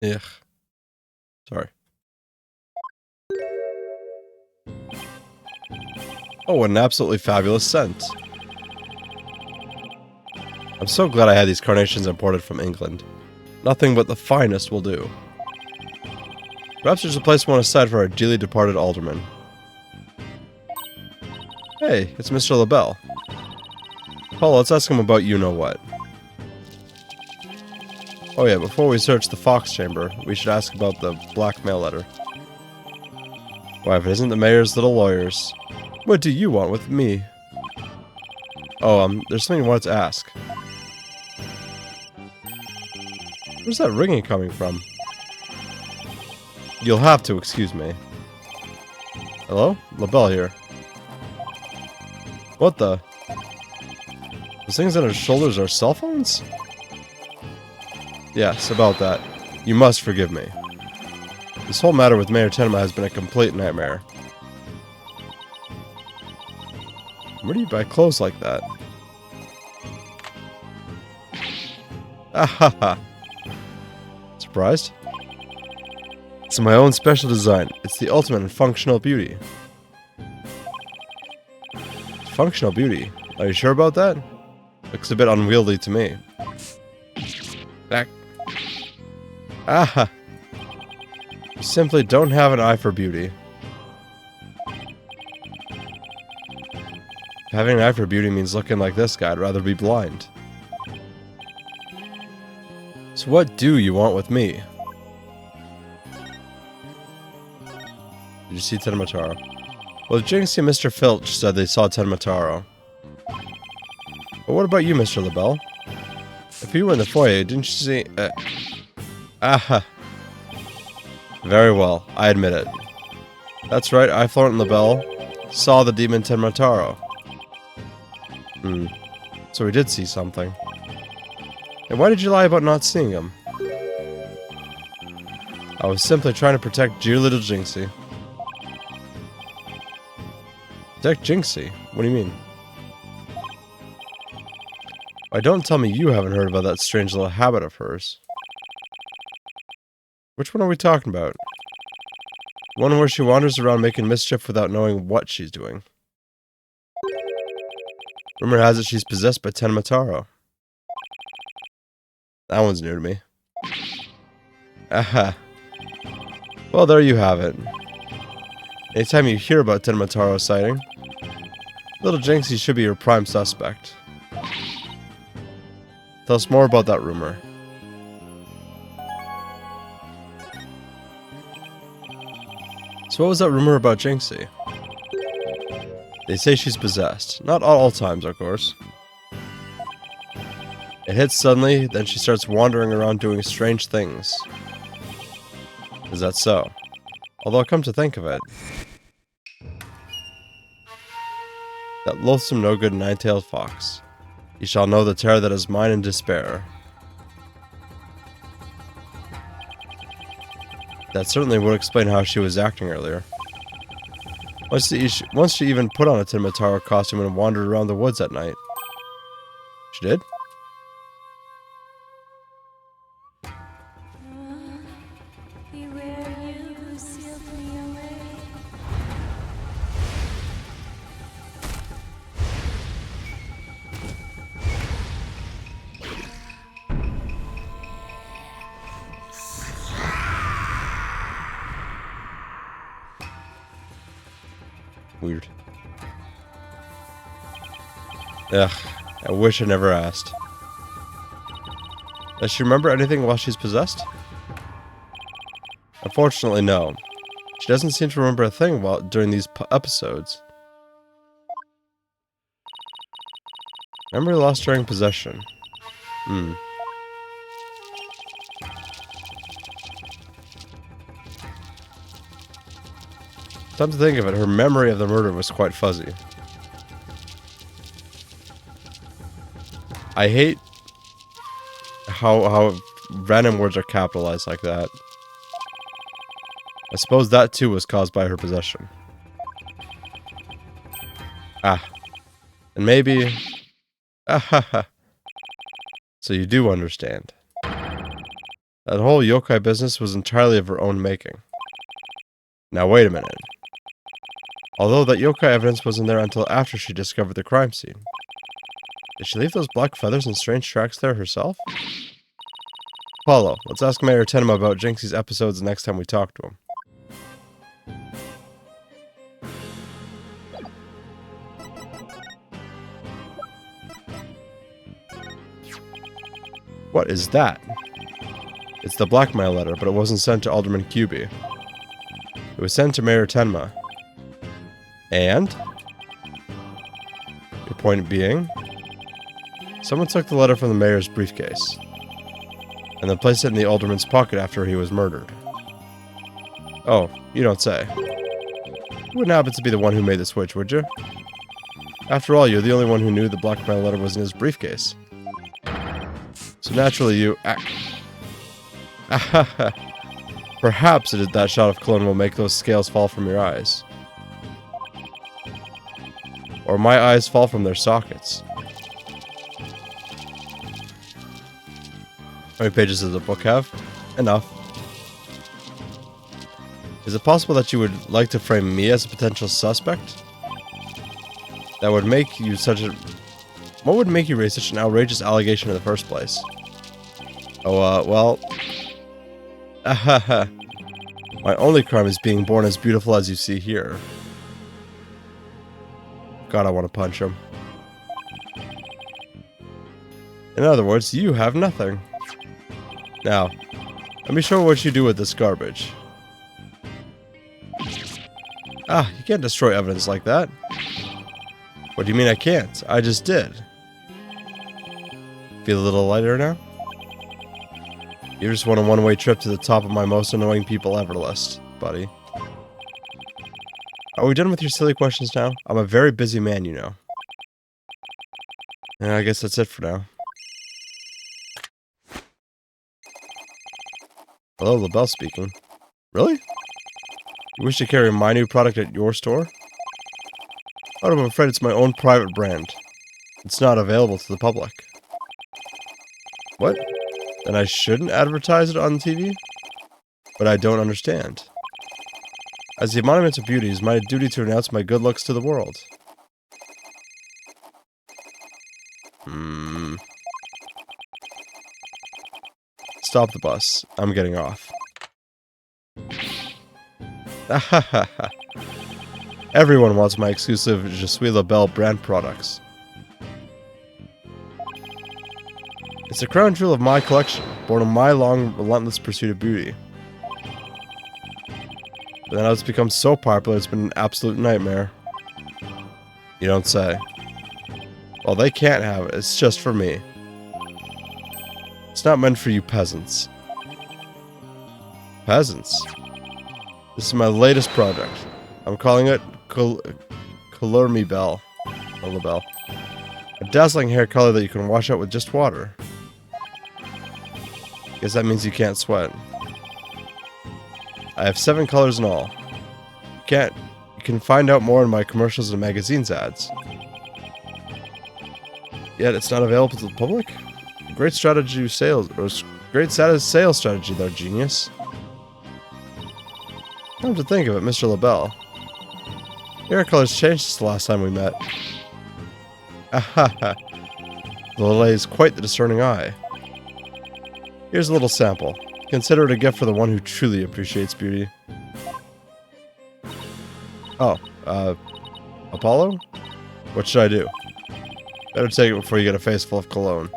Ugh. Sorry. Oh, what an absolutely fabulous scent. I'm so glad I had these carnations imported from England. Nothing but the finest will do. Perhaps there's a place one aside for our dearly departed alderman. Hey, it's Mr. LaBelle. Paul, let's ask him about you-know-what. Oh yeah, before we search the Fox Chamber, we should ask about the blackmail letter. Why, if it isn't the mayor's little lawyers. What do you want with me? Oh, there's something I wanted to ask. Where's that ringing coming from? You'll have to excuse me. Hello? LaBelle here. What the? Those things on his shoulders are cell phones? Yes, about that. You must forgive me. This whole matter with Mayor Tenma has been a complete nightmare. Where do you buy clothes like that? Ahaha. Surprised? It's my own special design. It's the ultimate in functional beauty. Functional beauty? Are you sure about that? Looks a bit unwieldy to me. Back. Aha! You simply don't have an eye for beauty. Having an eye for beauty means looking like this guy. I'd rather be blind. So what do you want with me? Did you see Tenmataro? Well, Jinxie and Mr. Filch said they saw Tenmataro. But what about you, Mr. LaBelle? If you were in the foyer, didn't you see... Aha! Very well, I admit it. That's right, I, Florent and LaBelle, saw the demon Tenmataro. So we did see something. And why did you lie about not seeing him? I was simply trying to protect dear little Jinxie. Protect Jinxie? What do you mean? Why, don't tell me you haven't heard about that strange little habit of hers. Which one are we talking about? One where she wanders around making mischief without knowing what she's doing. Rumor has it she's possessed by Tenmataro. That one's new to me. Aha. Well, there you have it. Anytime you hear about Tenmataro sighting, little Jinxie should be your prime suspect. Tell us more about that rumor. So what was that rumor about Jinxie? They say she's possessed. Not at all times, of course. It hits suddenly, then she starts wandering around doing strange things. Is that so? Although, come to think of it, that loathsome no-good nine-tailed fox. He shall know the terror that is mine in despair. That certainly would explain how she was acting earlier. Once she even put on a Tenmataro costume and wandered around the woods at night. She did? Weird. Ugh, I wish I never asked. Does she remember anything while she's possessed? Unfortunately, no. She doesn't seem to remember a thing during these episodes. Memory lost during possession. Come to think of it, her memory of the murder was quite fuzzy. I hate how random words are capitalized like that. I suppose that too was caused by her possession. Ah. And maybe... Ahaha. So you do understand. That whole yokai business was entirely of her own making. Now wait a minute. Although that yokai evidence wasn't there until after she discovered the crime scene. Did she leave those black feathers and strange tracks there herself? Paulo, let's ask Mayor Tenma about Jinxie's episodes the next time we talk to him. What is that? It's the blackmail letter, but it wasn't sent to Alderman Kyubi. It was sent to Mayor Tenma. And? Your point being? Someone took the letter from the mayor's briefcase, and then placed it in the alderman's pocket after he was murdered. Oh, you don't say. You wouldn't happen to be the one who made the switch, would you? After all, you're the only one who knew the blackmail letter was in his briefcase. So naturally you... Perhaps that shot of cologne will make those scales fall from your eyes. Or my eyes fall from their sockets. How many pages does the book have? Enough. Is it possible that you would like to frame me as a potential suspect? That would make you such a... What would make you raise such an outrageous allegation in the first place? Oh, well... My only crime is being born as beautiful as you see here. God, I want to punch him. In other words, you have nothing. Now, let me show you what you do with this garbage. Ah, you can't destroy evidence like that. What do you mean I can't? I just did. Feel a little lighter now? You just want a one-way trip to the top of my most annoying people ever list, buddy. Are we done with your silly questions now? I'm a very busy man, you know. And I guess that's it for now. Hello, LaBelle speaking. Really? You wish to carry my new product at your store? But I'm afraid it's my own private brand. It's not available to the public. What? Then I shouldn't advertise it on TV? But I don't understand. As the monument of beauty, it's my duty to announce my good looks to the world. Stop the bus. I'm getting off. Everyone wants my exclusive Je suis LaBelle brand products. It's the crown jewel of my collection, born of my long, relentless pursuit of beauty. But then it's become so popular, it's been an absolute nightmare. You don't say. Well, they can't have it. It's just for me. It's not meant for you peasants. Peasants? This is my latest project. I'm calling it Color Me Belle. Or LaBelle. A dazzling hair color that you can wash out with just water. Guess that means you can't sweat. I have 7 colors in all. You can find out more in my commercials and magazines ads. Yet it's not available to the public? Great strategy sales, or great sales strategy there, genius. Come to think of it, Mr. LaBelle. Your hair color's changed since the last time we met. Ahaha. The delay is quite the discerning eye. Here's a little sample. Consider it a gift for the one who truly appreciates beauty. Oh, Apollo? What should I do? Better take it before you get a face full of cologne.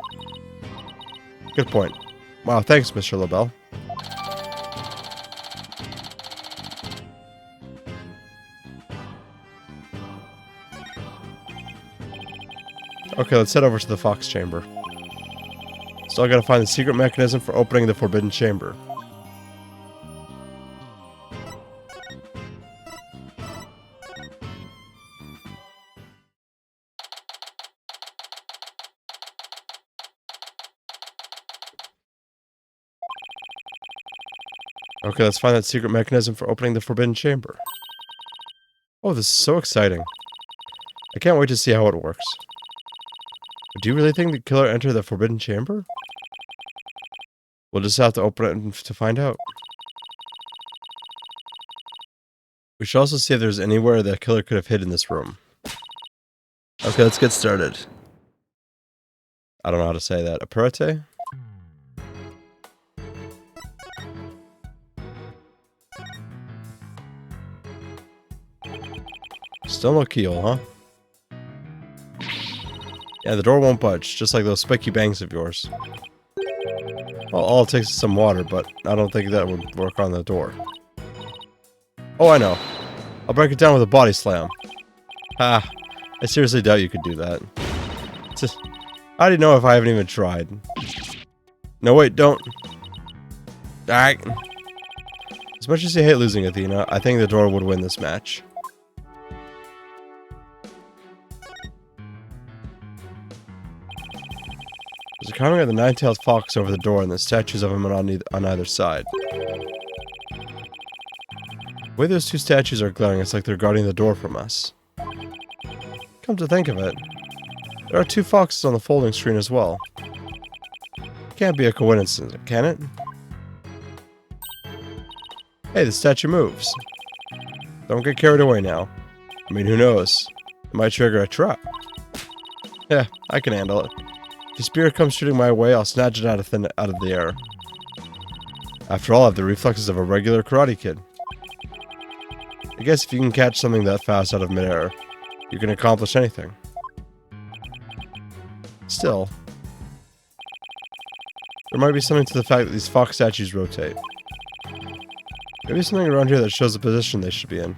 Good point. Wow, thanks, Mr. LaBelle. Okay, let's head over to the Fox Chamber. Still gotta find the secret mechanism for opening the Forbidden Chamber. Okay, let's find that secret mechanism for opening the Forbidden Chamber. Oh, this is so exciting. I can't wait to see how it works. Do you really think the killer entered the Forbidden Chamber? We'll just have to open it to find out. We should also see if there's anywhere the killer could have hid in this room. Okay, let's get started. I don't know how to say that. Apparate? Still no keyhole, huh? Yeah, the door won't budge, just like those spiky bangs of yours. Well, all it takes is some water, but I don't think that would work on the door. Oh, I know. I'll break it down with a body slam. Ha! I seriously doubt you could do that. Just, how do you know if I haven't even tried? No, wait, don't. Alright. As much as you hate losing, Athena, I think the door would win this match. There's a carving of the nine-tailed fox over the door and the statues of him on either side. The way those two statues are glaring, it's like they're guarding the door from us. Come to think of it, there are 2 foxes on the folding screen as well. It can't be a coincidence, can it? Hey, the statue moves. Don't get carried away now. I mean, who knows? It might trigger a trap. Yeah, I can handle it. If a spirit comes shooting my way, I'll snatch it out of the air. After all, I have the reflexes of a regular karate kid. I guess if you can catch something that fast out of midair, you can accomplish anything. Still, there might be something to the fact that these fox statues rotate. Maybe something around here that shows the position they should be in.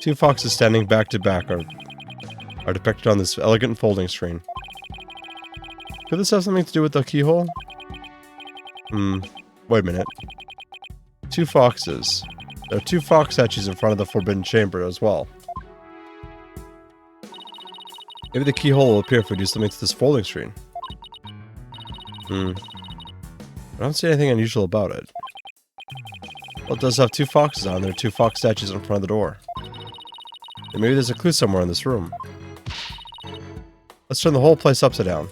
Two foxes standing back to back are depicted on this elegant folding screen. Could this have something to do with the keyhole? Wait a minute. Two foxes. There are two fox statues in front of the forbidden chamber as well. Maybe the keyhole will appear if we do something to this folding screen. I don't see anything unusual about it. Well, it does have two foxes on there, two fox statues in front of the door. And maybe there's a clue somewhere in this room. Let's turn the whole place upside down.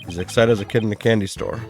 He's excited as a kid in a candy store.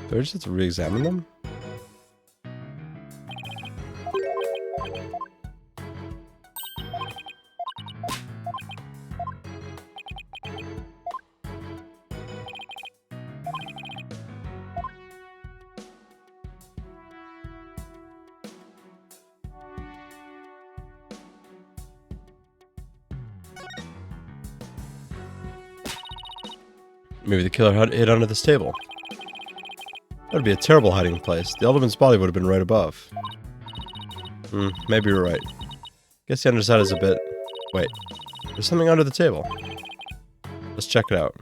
Do I just have to re-examine them? Maybe the killer hid under this table. That'd be a terrible hiding place. The Alderman's body would have been right above. Maybe you're right. Guess the underside is a bit... Wait. There's something under the table. Let's check it out.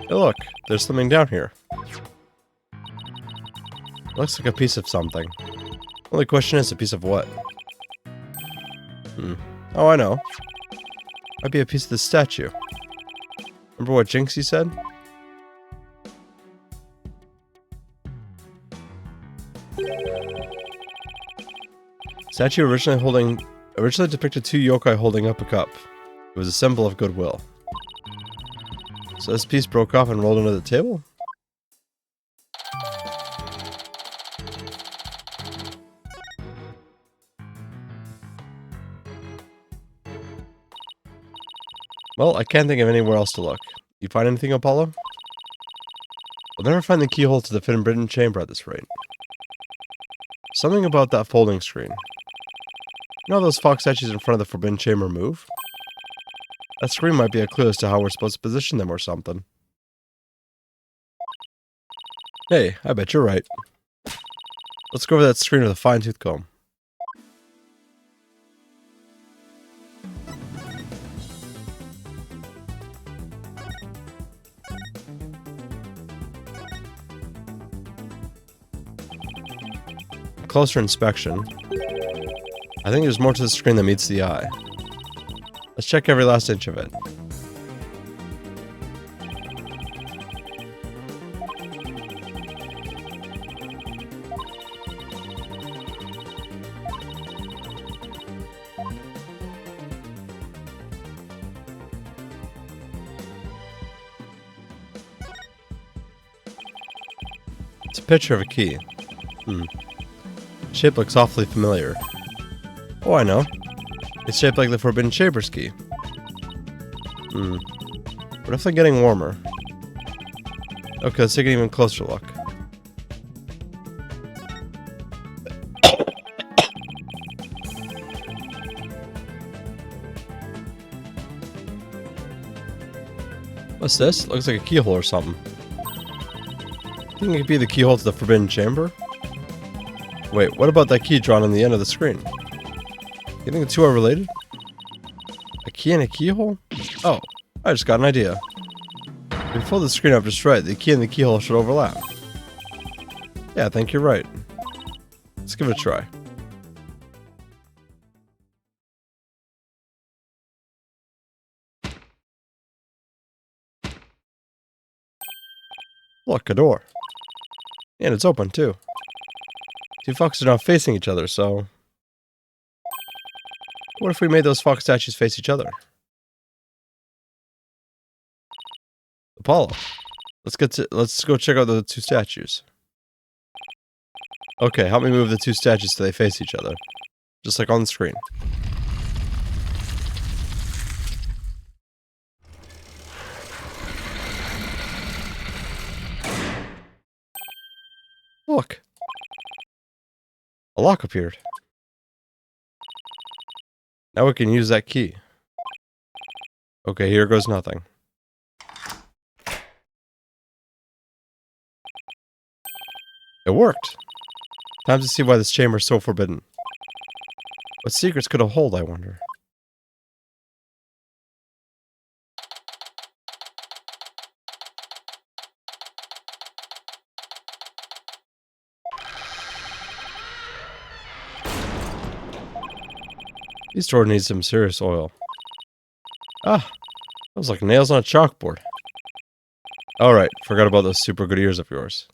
Hey look, there's something down here. It looks like a piece of something. Only question is, a piece of what? Oh, I know. Might be a piece of the statue. Remember what Jinxie said? Statue originally depicted two yokai holding up a cup. It was a symbol of goodwill. So this piece broke off and rolled under the table? Well, I can't think of anywhere else to look. You find anything, Apollo? We'll never find the keyhole to the forbidden chamber at this rate. Something about that folding screen. You know how those fox statues in front of the forbidden chamber move? That screen might be a clue as to how we're supposed to position them or something. Hey, I bet you're right. Let's go over that screen with a fine-tooth comb. Closer inspection. I think there's more to the screen than meets the eye. Let's check every last inch of it. It's a picture of a key. Shape looks awfully familiar. Oh, I know. It's shaped like the Forbidden Chamber's key. We're definitely getting warmer. Okay, let's take an even closer look. What's this? Looks like a keyhole or something. Think it could be the keyhole to the Forbidden Chamber? Wait, what about that key drawn on the end of the screen? You think the two are related? A key and a keyhole? Oh, I just got an idea. If we fold the screen up just right, the key and the keyhole should overlap. Yeah, I think you're right. Let's give it a try. Look, a door. And it's open too. Two foxes are now facing each other, so... What if we made those fox statues face each other? Apollo. Let's go check out the two statues. Okay, help me move the two statues so they face each other. Just like on the screen. Look. A lock appeared. Now we can use that key. Okay, here goes nothing. It worked. Time to see why this chamber is so forbidden. What secrets could it hold, I wonder? These door needs some serious oil. Ah, that was like nails on a chalkboard. Alright, forgot about those super good ears of yours.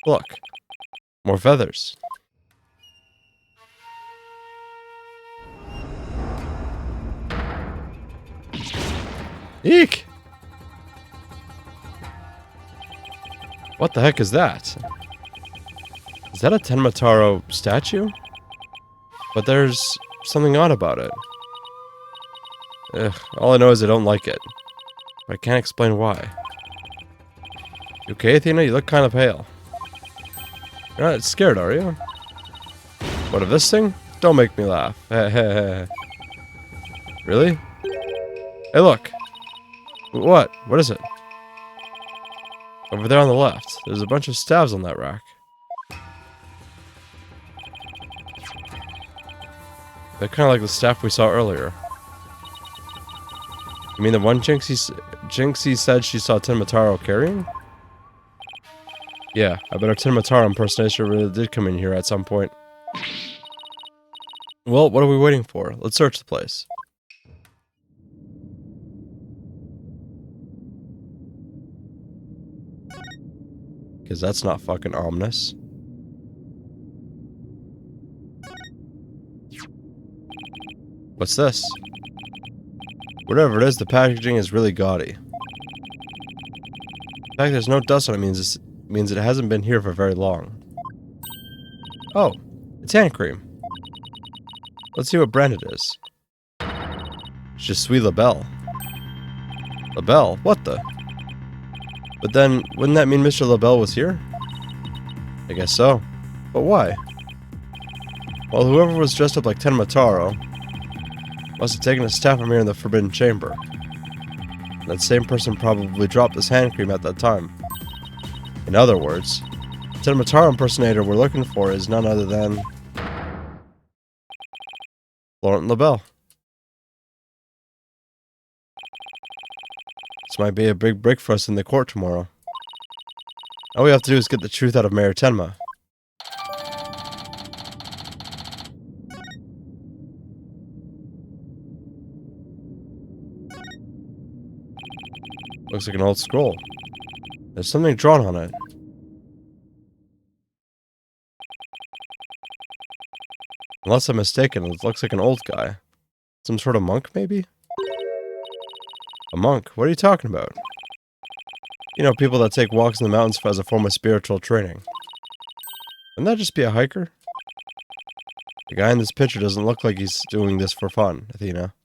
Look, more feathers. Eek! What the heck is that? Is that a Tenmataro statue? But there's something odd about it. Ugh, all I know is I don't like it. But I can't explain why. You okay, Athena? You look kind of pale. You're not scared, are you? What of this thing? Don't make me laugh. Really? Hey, look. What? What is it? Over there on the left. There's a bunch of staves on that rack. They're kind of like the staff we saw earlier. You mean the one Jinxie said she saw Tenmataro carrying? Yeah, I bet our Tenmataro impersonation really did come in here at some point. Well, what are we waiting for? Let's search the place. Because that's not fucking ominous. What's this? Whatever it is, the packaging is really gaudy. The fact there's no dust on it means it hasn't been here for very long. Oh, it's hand cream. Let's see what brand it is. Je suis Labelle. Labelle? What the? But then, wouldn't that mean Mr. Labelle was here? I guess so. But why? Well, whoever was dressed up like Tenmataro must have taken a staff from here in the Forbidden Chamber. That same person probably dropped this hand cream at that time. In other words, the Tenmataro impersonator we're looking for is none other than... Laurent Labelle. This might be a big break for us in the court tomorrow. All we have to do is get the truth out of Mayor Tenma. Looks like an old scroll. There's something drawn on it. Unless I'm mistaken, it looks like an old guy. Some sort of monk, maybe? A monk? What are you talking about? You know, people that take walks in the mountains as a form of spiritual training. Wouldn't that just be a hiker? The guy in this picture doesn't look like he's doing this for fun, Athena.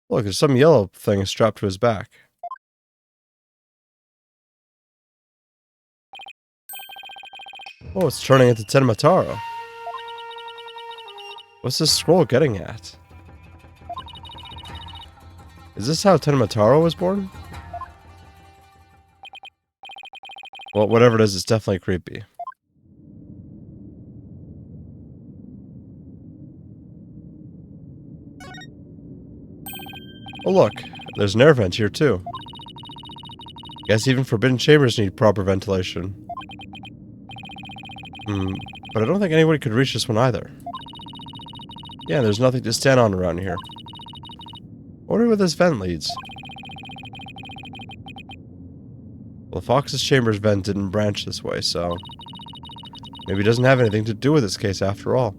Look, there's some yellow thing strapped to his back. Oh, it's turning into Tenmataro. What's this scroll getting at? Is this how Tenmataro was born? Well, whatever it is, it's definitely creepy. Oh look, there's an air vent here too. Guess even forbidden chambers need proper ventilation. But I don't think anybody could reach this one either. Yeah, there's nothing to stand on around here. I wonder where this vent leads. Well, the Fox's Chambers vent didn't branch this way, so... maybe it doesn't have anything to do with this case after all.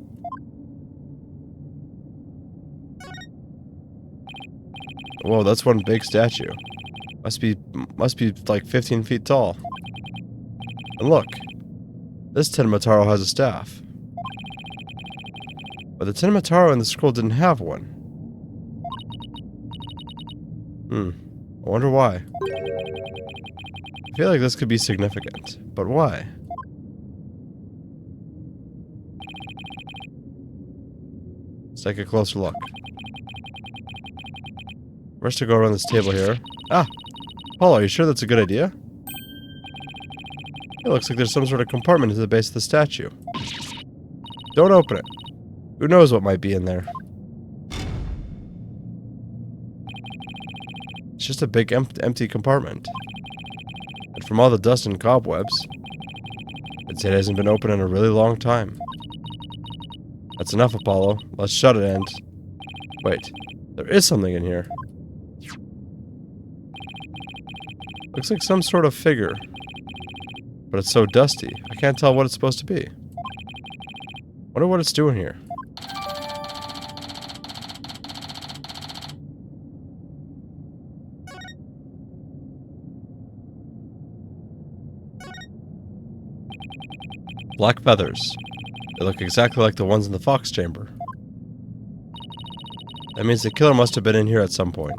Whoa, that's one big statue. Must be like 15 feet tall. And look, this Tenemataro has a staff. But the Tenemataro in the scroll didn't have one. I wonder why. I feel like this could be significant, but why? Let's take a closer look. First to go around this table here. Ah! Paul, are you sure that's a good idea? It looks like there's some sort of compartment at the base of the statue. Don't open it. Who knows what might be in there? It's just a big empty compartment. And from all the dust and cobwebs, I'd say it hasn't been open in a really long time. That's enough, Apollo. Let's shut it and... wait. There is something in here. Looks like some sort of figure. But it's so dusty, I can't tell what it's supposed to be. Wonder what it's doing here. Black feathers. They look exactly like the ones in the Fox Chamber. That means the killer must have been in here at some point.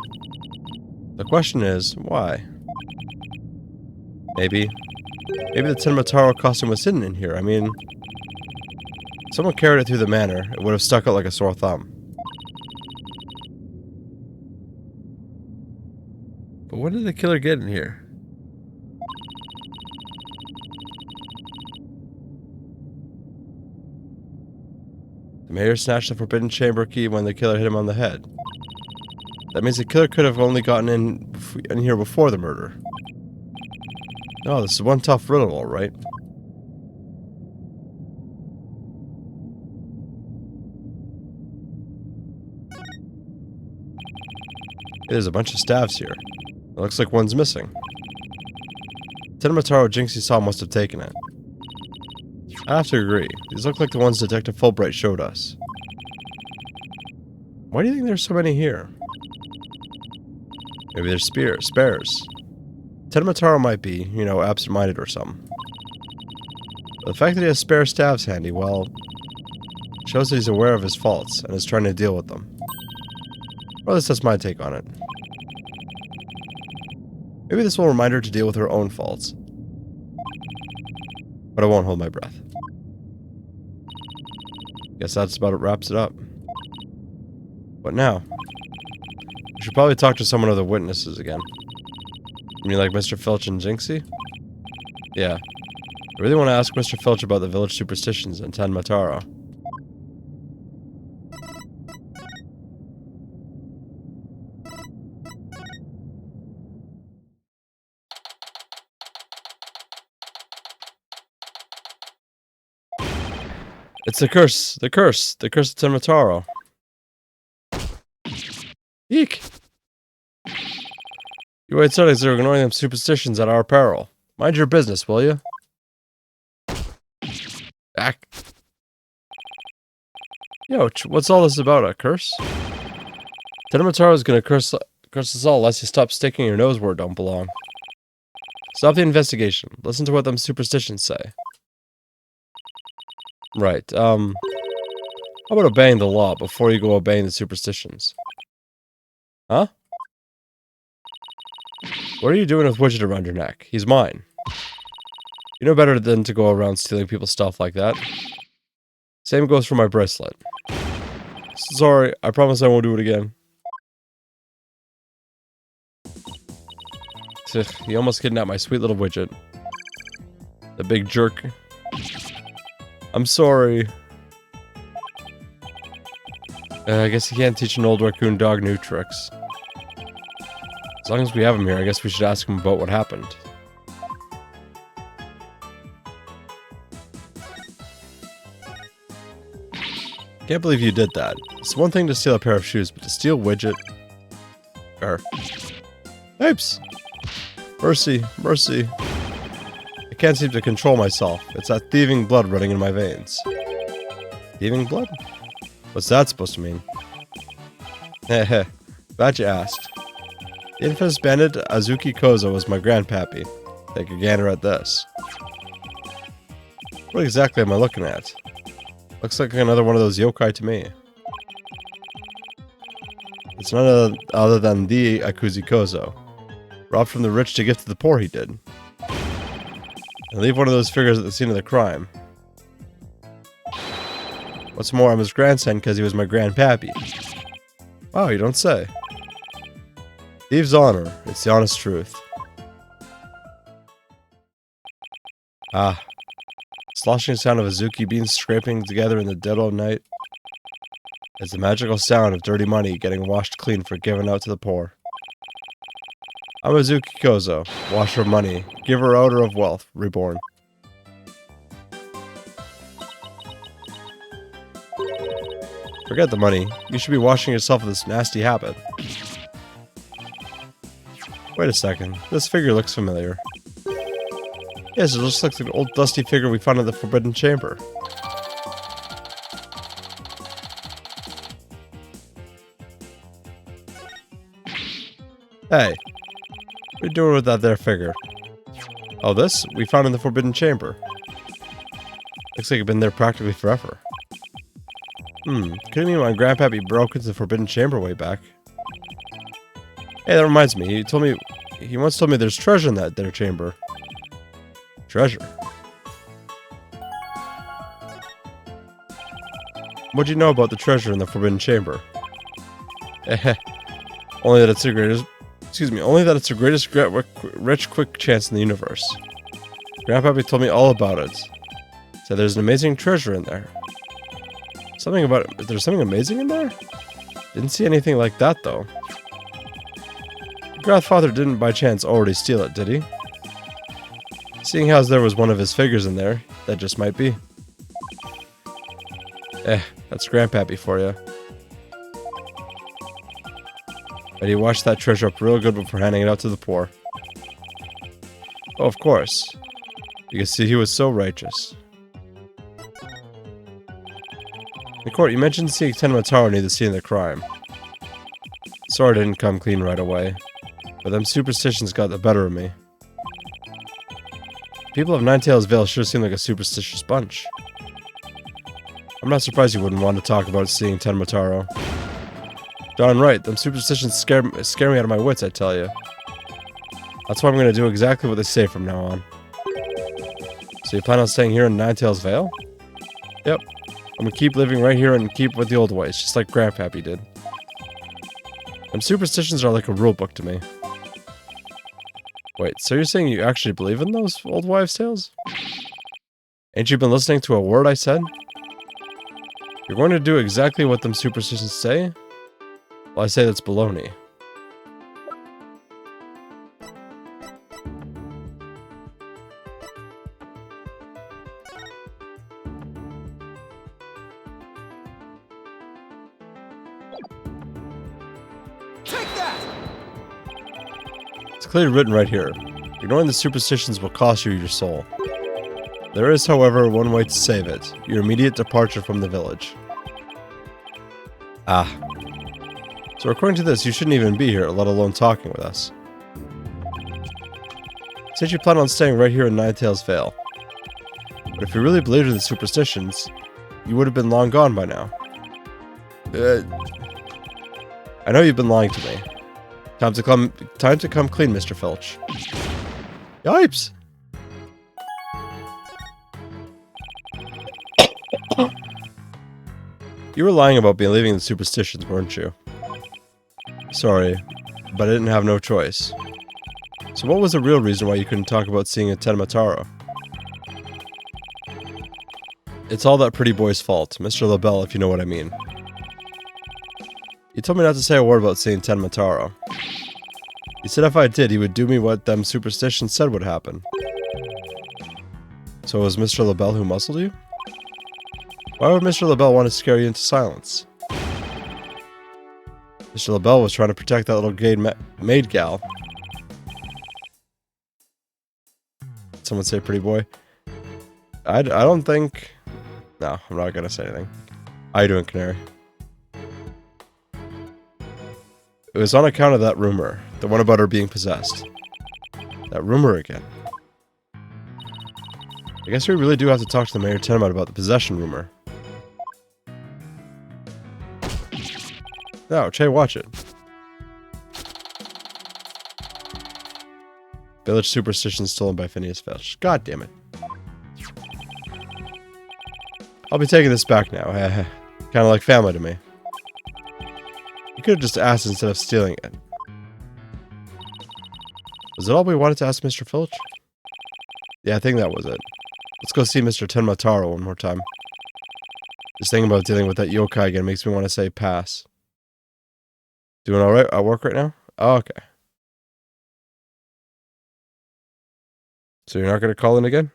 The question is, why? Maybe the Tenemataro costume was hidden in here. I mean, if someone carried it through the manor, it would have stuck out like a sore thumb. But when did the killer get in here? The mayor snatched the forbidden chamber key when the killer hit him on the head. That means the killer could have only gotten in here before the murder. Oh, this is one tough riddle, alright. There's a bunch of staves here. It looks like one's missing. Tenemataro Jinxie saw must have taken it. I have to agree. These look like the ones Detective Fulbright showed us. Why do you think there's so many here? Maybe they're spares. Tenemataro might be, you know, absent-minded or something. But the fact that he has spare staves handy, well, shows that he's aware of his faults and is trying to deal with them. Or at least that's my take on it. Maybe this will remind her to deal with her own faults. But I won't hold my breath. Guess that's about it, wraps it up. What now? We should probably talk to someone of the witnesses again. You mean like Mr. Filch and Jinxie? Yeah. I really want to ask Mr. Filch about the village superstitions in Tenemataro. It's the curse of Tenemataro. Eek! You white studies are ignoring them superstitions at our peril. Mind your business, will you? Ack. Yo, what's all this about, a curse? Tenemataro's gonna curse us all unless you stop sticking your nose where it don't belong. Stop the investigation. Listen to what them superstitions say. Right, how about obeying the law before you go obeying the superstitions? Huh? What are you doing with Widget around your neck? He's mine. You know better than to go around stealing people's stuff like that. Same goes for my bracelet. Sorry, I promise I won't do it again. He almost kidnapped my sweet little Widget. The big jerk. I'm sorry. I guess you can't teach an old raccoon dog new tricks. As long as we have him here, I guess we should ask him about what happened. Can't believe you did that. It's one thing to steal a pair of shoes, but to steal Widget... Oops! Mercy, mercy. I can't seem to control myself. It's that thieving blood running in my veins. Thieving blood? What's that supposed to mean? Heh, glad you asked. The infamous bandit Azuki Kozo was my grandpappy. Take a gander at this. What exactly am I looking at? Looks like another one of those yokai to me. It's none other than the Akuzi Kozo. Robbed from the rich to give to the poor, he did. And leave one of those figures at the scene of the crime. What's more, I'm his grandson because he was my grandpappy. Wow, you don't say. Thieves' honor. It's the honest truth. Ah. Sloshing sound of Azuki beans scraping together in the dead of night. It's the magical sound of dirty money getting washed clean for giving out to the poor. I'm Azuki Kozo, washer of money, giver outer of wealth, reborn. Forget the money. You should be washing yourself of this nasty habit. Wait a second. This figure looks familiar. Yes, it looks like the old dusty figure we found in the Forbidden Chamber. Hey. What are you doing with that there figure? Oh, this? We found in the Forbidden Chamber. Looks like it's been there practically forever. Couldn't mean my grandpappy broke into the Forbidden Chamber way back. Hey, that reminds me. He once told me there's treasure in that there chamber. Treasure? What'd you know about the treasure in the Forbidden Chamber? Only that it's the greatest... Excuse me, only that it's the greatest rich quick chance in the universe. Grandpappy told me all about it. Said there's an amazing treasure in there. Something about it. There's something amazing in there? Didn't see anything like that, though. Your grandfather didn't by chance already steal it, did he? Seeing how there was one of his figures in there, that just might be. That's grandpappy for you. But he washed that treasure up real good before handing it out to the poor. Oh, of course. Because see, he was so righteous. In court, you mentioned seeing Tenemataro near the scene of the crime. Sorry I didn't come clean right away, but them superstitions got the better of me. People of Ninetales Vale sure seem like a superstitious bunch. I'm not surprised you wouldn't want to talk about seeing Tenemataro. Darn right, them superstitions scare me out of my wits, I tell you. That's why I'm going to do exactly what they say from now on. So you plan on staying here in Ninetales Vale? Yep. I'm going to keep living right here and keep with the old ways, just like Grandpappy did. Them superstitions are like a rulebook to me. Wait, so you're saying you actually believe in those old wives' tales? Ain't you been listening to a word I said? You're going to do exactly what them superstitions say? Well, I say that's baloney. Take that! It's clearly written right here. Ignoring the superstitions will cost you your soul. There is, however, one way to save it. Your immediate departure from the village. Ah. So according to this, you shouldn't even be here, let alone talking with us. Since you plan on staying right here in Ninetales Vale. But if you really believed in the superstitions, you would have been long gone by now. I know you've been lying to me. Time to come clean, Mr. Filch. Yipes! You were lying about believing in superstitions, weren't you? Sorry, but I didn't have no choice. So what was the real reason why you couldn't talk about seeing a Tenemataro? It's all that pretty boy's fault, Mr. LaBelle, if you know what I mean. He told me not to say a word about seeing Tenemataro. He said if I did, he would do me what them superstitions said would happen. So it was Mr. LaBelle who muscled you? Why would Mr. LaBelle want to scare you into silence? Mr. LaBelle was trying to protect that little gay maid gal. someone say pretty boy? I don't think... No, I'm not gonna say anything. How you doing, Canary? It was on account of that rumor. The one about her being possessed. That rumor again. I guess we really do have to talk to the Mayor Tenma about the possession rumor. No, Che, watch it. Village superstition stolen by Phineas Filch. God damn it. I'll be taking this back now. Kind of like family to me. You could have just asked instead of stealing it. Was it all we wanted to ask Mr. Filch? Yeah, I think that was it. Let's go see Mr. Tenmataro one more time. Just thinking about dealing with that yokai again makes me want to say pass. Doing alright at work right now? Oh, okay. So you're not going to call in again?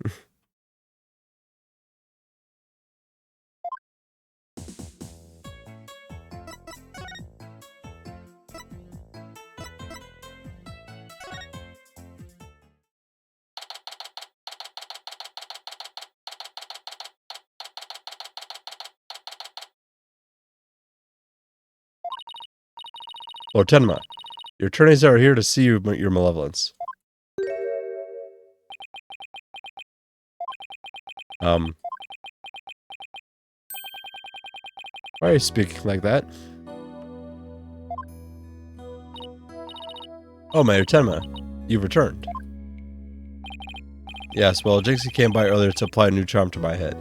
Lord Tenma, your attorneys are here to see you, your malevolence. Why are you speaking like that? Oh, Mayor Tenma, you've returned. Yes, well, Jinxie came by earlier to apply a new charm to my head.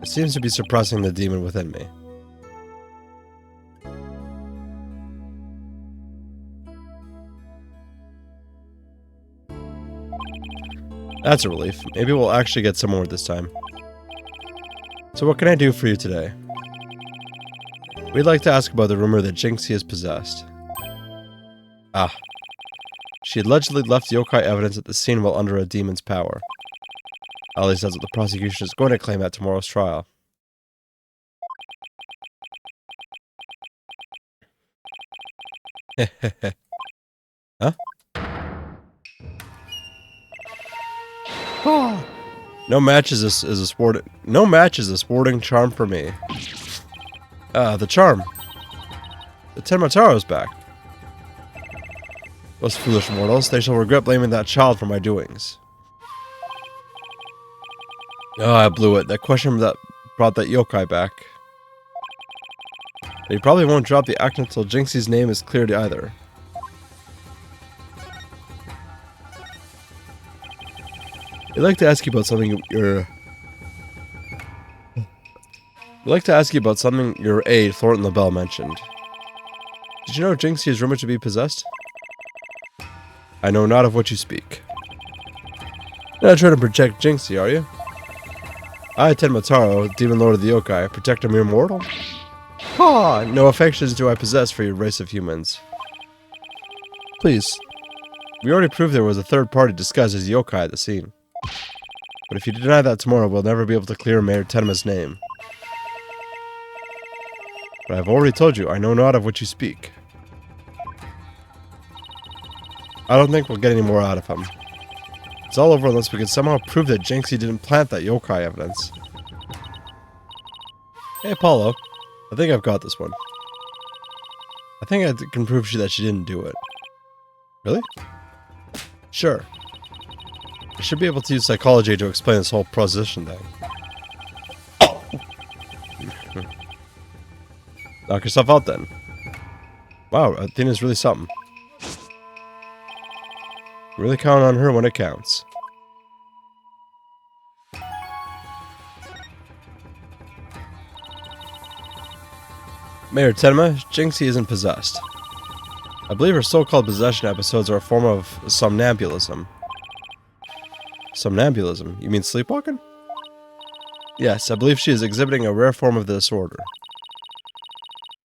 It seems to be suppressing the demon within me. That's a relief. Maybe we'll actually get somewhere this time. So what can I do for you today? We'd like to ask about the rumor that Jinxie is possessed. Ah. She allegedly left yokai evidence at the scene while under a demon's power. At least that's what the prosecution is going to claim at tomorrow's trial. Huh? No match is a sporting charm for me. The charm. The Tenmataro's back. Those foolish mortals, they shall regret blaming that child for my doings. Oh, I blew it. That question that brought that yokai back. And he probably won't drop the act until Jinxie's name is cleared either. I'd like to ask you about something your aide, Thornton LaBelle, mentioned. Did you know Jinxie is rumored to be possessed? I know not of what you speak. You're not trying to protect Jinxie, are you? I, Tenmataro, Demon Lord of the Yokai, protect a mere mortal? Ha! No affections do I possess for your race of humans. Please. We already proved there was a third party disguised as yokai at the scene. But if you deny that tomorrow, we'll never be able to clear Mayor Tenma's name. But I've already told you, I know not of what you speak. I don't think we'll get any more out of him. It's all over unless we can somehow prove that Jinxie didn't plant that yokai evidence. Hey, Apollo. I think I've got this one. I think I can prove that she didn't do it. Really? Sure. I should be able to use psychology to explain this whole proposition thing. Knock yourself out then. Wow, Athena's really something. Really count on her when it counts. Mayor Tenma, Jinxie isn't possessed. I believe her so-called possession episodes are a form of somnambulism. Somnambulism? You mean sleepwalking? Yes, I believe she is exhibiting a rare form of the disorder.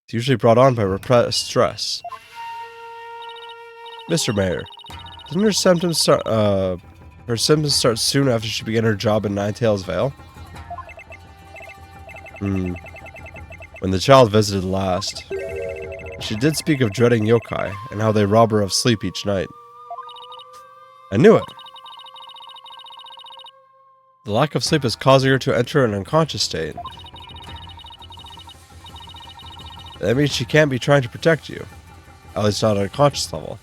It's usually brought on by repressed stress. Mr. Mayor, didn't her symptoms start soon after she began her job in Ninetales Vale? When the child visited last, she did speak of dreading yokai and how they rob her of sleep each night. I knew it. The lack of sleep is causing her to enter an unconscious state. That means she can't be trying to protect you. At least not at a conscious level.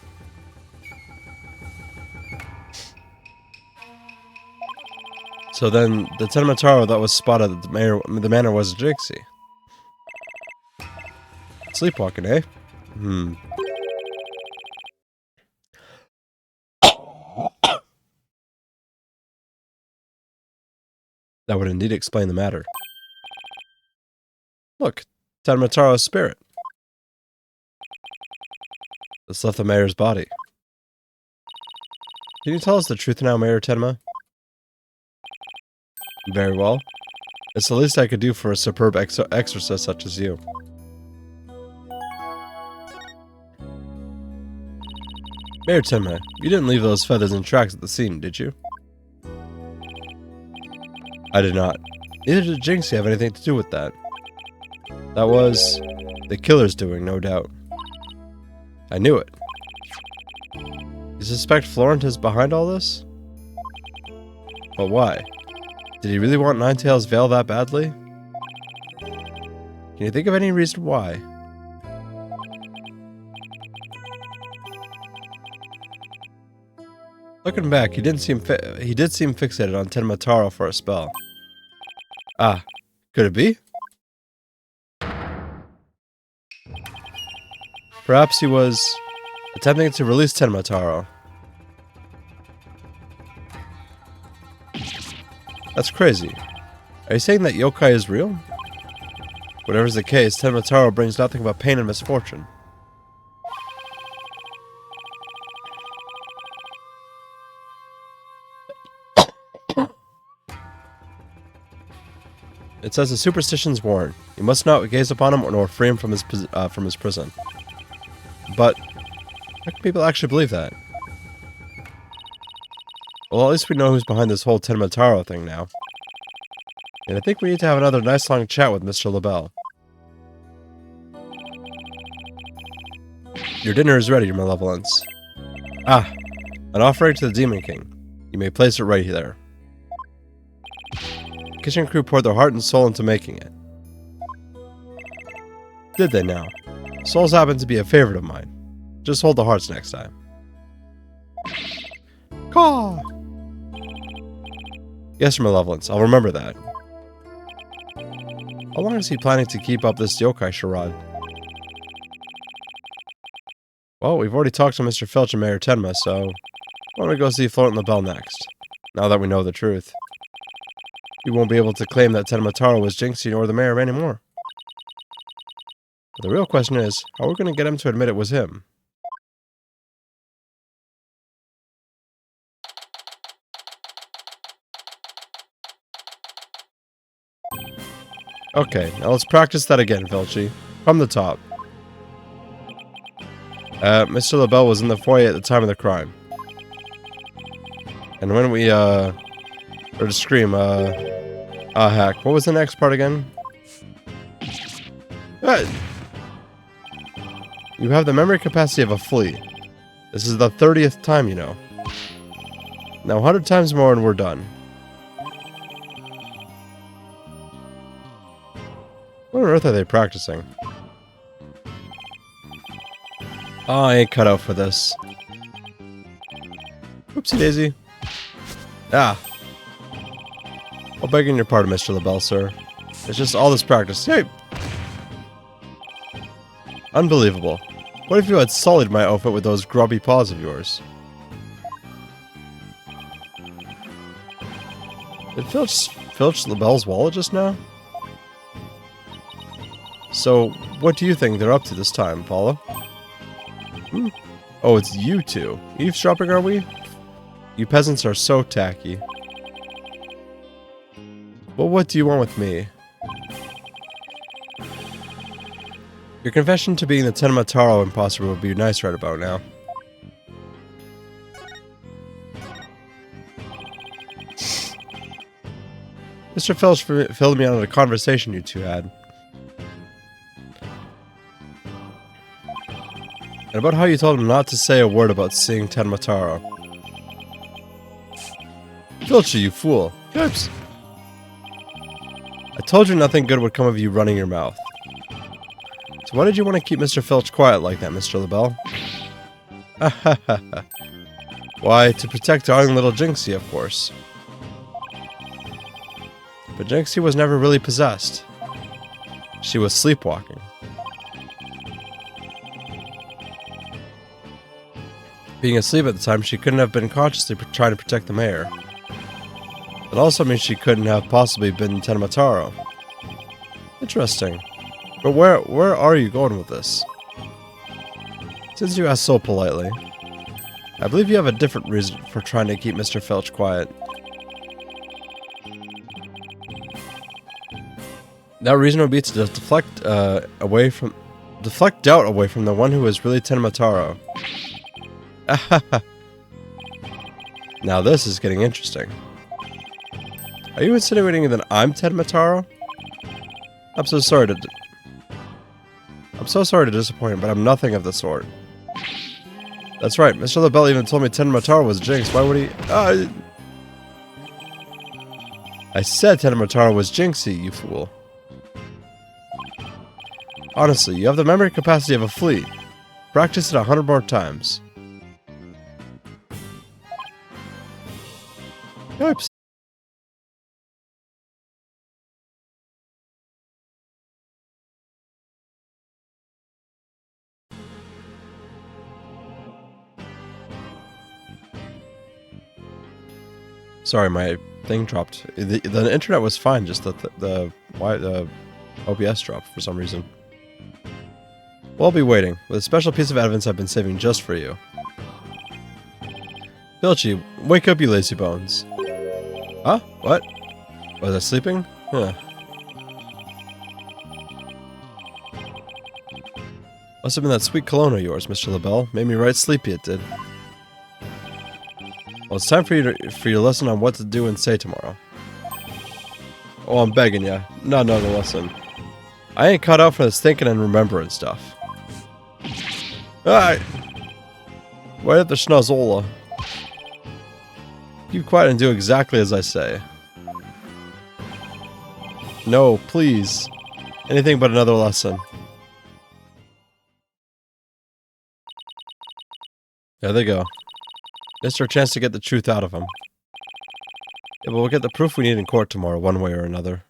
So then, the Tenemataro that was spotted at the manor was a Jinxie. Sleepwalking, eh? That would indeed explain the matter. Look, Tenemataro's spirit. It's left the mayor's body. Can you tell us the truth now, Mayor Tenma? Very well. It's the least I could do for a superb exorcist such as you. Mayor Tenma, you didn't leave those feathers in tracks at the scene, did you? I did not. Neither did Jinxie have anything to do with that. That was the killer's doing, no doubt. I knew it. You suspect Florent is behind all this? But why? Did he really want Ninetales' veil that badly? Can you think of any reason why? Looking back, he did seem fixated on Tenemataro for a spell. Ah, could it be? Perhaps he was attempting to release Tenemataro. That's crazy. Are you saying that Yokai is real? Whatever's the case, Tenemataro brings nothing but pain and misfortune. It says the superstitions warn. You must not gaze upon him nor free him from his prison. But how can people actually believe that? Well, at least we know who's behind this whole Tenemataro thing now. And I think we need to have another nice long chat with Mr. LaBelle. Your dinner is ready, Your Malevolence. Ah, an offering to the Demon King. You may place it right there. The kitchen crew poured their heart and soul into making it. Did they now? Souls happen to be a favorite of mine. Just hold the hearts next time. Caw! Yes, Your Malevolence, I'll remember that. How long is he planning to keep up this yokai charade? Well, we've already talked to Mr. Filch and Mayor Tenma, so why don't we go see Florent and LaBelle next, now that we know the truth. We won't be able to claim that Tenemataro was Jinxie or the mayor anymore. But the real question is, how are we going to get him to admit it was him? Okay, now let's practice that again, Filchy. From the top. Mr. LaBelle was in the foyer at the time of the crime. And when we, or to scream, heck, what was the next part again? You have the memory capacity of a flea. This is the 30th time, you know. Now 100 times more and we're done. What on earth are they practicing? Oh, I ain't cut out for this. Oopsie daisy. Ah. I'll beg your pardon, Mr. LaBelle, sir. It's just all this practice. Hey! Unbelievable. What if you had sullied my outfit with those grubby paws of yours? Did Filch LaBelle's wallet just now? So, what do you think they're up to this time, Paula? Oh, it's you two. Eavesdropping, are we? You peasants are so tacky. Well, what do you want with me? Your confession to being the Tenemataro imposter would be nice right about now. Mr. Filch filled me on a conversation you two had. And about how you told him not to say a word about seeing Tenemataro. Filch, you fool. Oops. I told you nothing good would come of you running your mouth. So why did you want to keep Mr. Filch quiet like that, Mr. LaBelle? Why, to protect darling little Jinxie, of course. But Jinxie was never really possessed. She was sleepwalking. Being asleep at the time, she couldn't have been consciously trying to protect the mayor. It also means she couldn't have possibly been Tenemataro. Interesting. But where are you going with this? Since you asked so politely, I believe you have a different reason for trying to keep Mr. Filch quiet. That reason would be to deflect doubt away from the one who is really Tenemataro. Now this is getting interesting. Are you insinuating that I'm Tenemataro? I'm so sorry to disappoint you, but I'm nothing of the sort. That's right, Mr. LaBelle even told me Tenemataro was Jinx. Why would he? I said Tenemataro was Jinxie, you fool. Honestly, you have the memory capacity of a flea. Practice it 100 more times. Oops. Sorry, my thing dropped. The internet was fine, just the OBS dropped for some reason. Well, I'll be waiting, with a special piece of evidence I've been saving just for you. Filchy, wake up, you lazy bones. Huh? What? Was I sleeping? Huh. Must have been that sweet cologne of yours, Mr. LaBelle. Made me right sleepy, it did. Well, it's time for you to listen on what to do and say tomorrow. Oh, I'm begging ya. Not another lesson. I ain't cut out for this thinking and remembering stuff. Alright. Right at the schnozola. Keep quiet and do exactly as I say. No, please. Anything but another lesson. There they go. Missed our chance to get the truth out of him. Yeah, but we'll get the proof we need in court tomorrow, one way or another.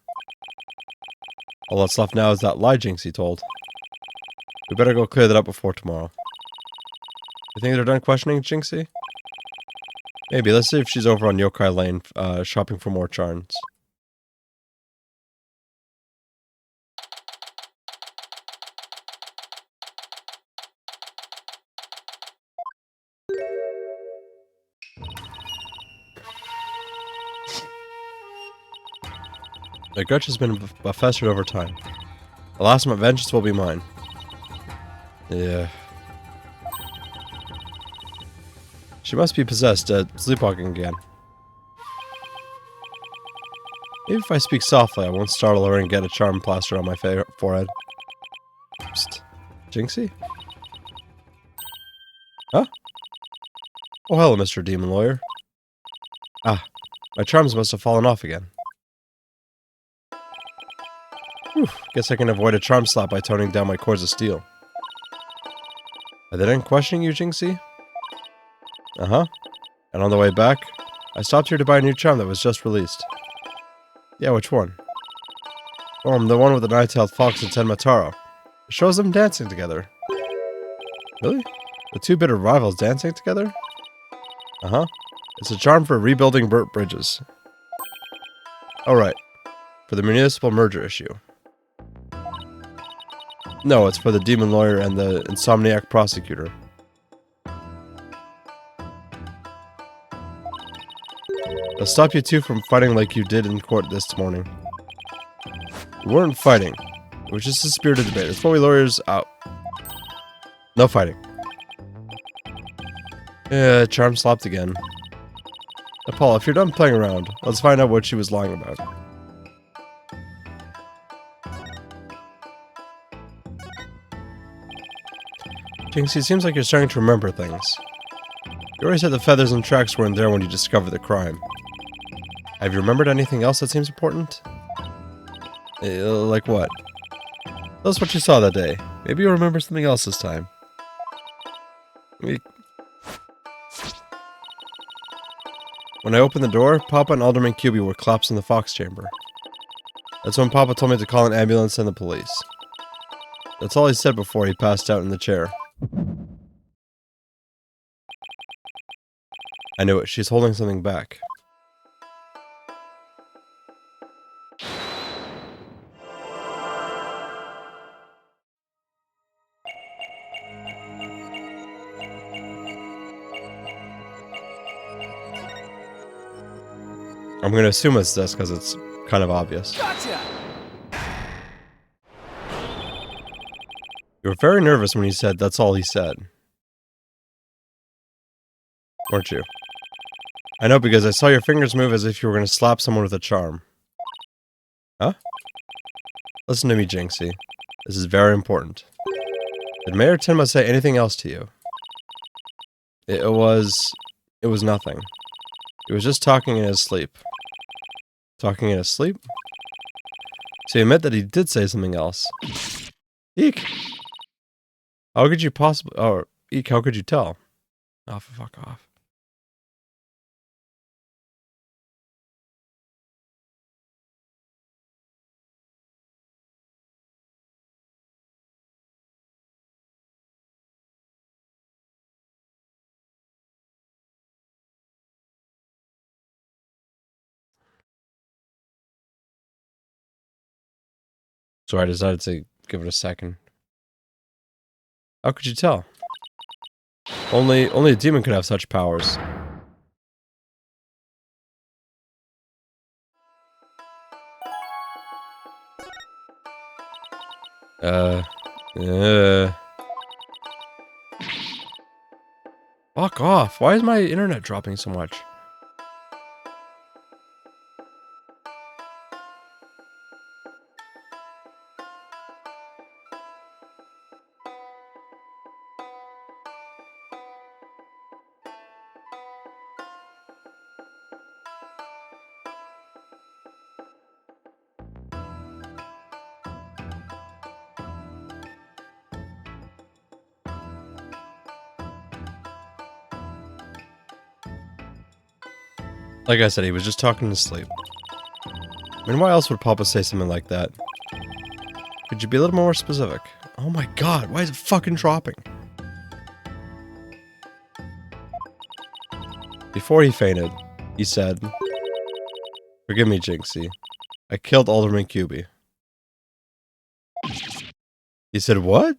All that's left now is that lie Jinxie told. We better go clear that up before tomorrow. You think they're done questioning Jinxie? Maybe. Let's see if she's over on Yokai Lane, shopping for more charms. The grudge has been festered over time. The last of my vengeance will be mine. Yeah. She must be possessed, sleepwalking again. Maybe if I speak softly, I won't startle her and get a charm plastered on my forehead. Psst. Jinxie? Huh? Oh, hello, Mr. Demon Lawyer. Ah, my charms must have fallen off again. Whew, guess I can avoid a charm slap by toning down my cords of steel. Are they done questioning you, Jinxie? Uh-huh. And on the way back, I stopped here to buy a new charm that was just released. Yeah, which one? Oh, the one with the nine-tailed fox and Tenemataro. It shows them dancing together. Really? The two bitter rivals dancing together? Uh-huh. It's a charm for rebuilding burnt bridges. Oh, right. For the municipal merger issue. No, it's for the demon lawyer and the insomniac prosecutor. I'll stop you two from fighting like you did in court this morning. We weren't fighting. It was just a spirited debate. It's what we lawyers out. No fighting. Yeah, charm slapped again. Now, Paul, if you're done playing around, let's find out what she was lying about. Jinxie, it seems like you're starting to remember things. You already said the feathers and tracks weren't there when you discovered the crime. Have you remembered anything else that seems important? Like what? Tell us what you saw that day. Maybe you'll remember something else this time. When I opened the door, Papa and Alderman Cubey were collapsed in the Fox chamber. That's when Papa told me to call an ambulance and the police. That's all he said before he passed out in the chair. I knew it. She's holding something back. I'm gonna assume it's this because it's kind of obvious. Gotcha! You were very nervous when you said that's all he said. Weren't you? I know because I saw your fingers move as if you were going to slap someone with a charm. Huh? Listen to me, Jinxie. This is very important. Did Mayor Tenma say anything else to you? It was nothing. He was just talking in his sleep. Talking in his sleep? So you admit that he did say something else. Eek! How could you possibly... Oh, Eek, how could you tell? Oh, fuck off. So I decided to give it a second. How could you tell? Only a demon could have such powers. Fuck off. Why is my internet dropping so much? Like I said, he was just talking to sleep. I mean, why else would Papa say something like that? Could you be a little more specific? Oh my god, why is it fucking dropping? Before he fainted, he said, "Forgive me, Jinxie. I killed Alderman Cubey." He said, what?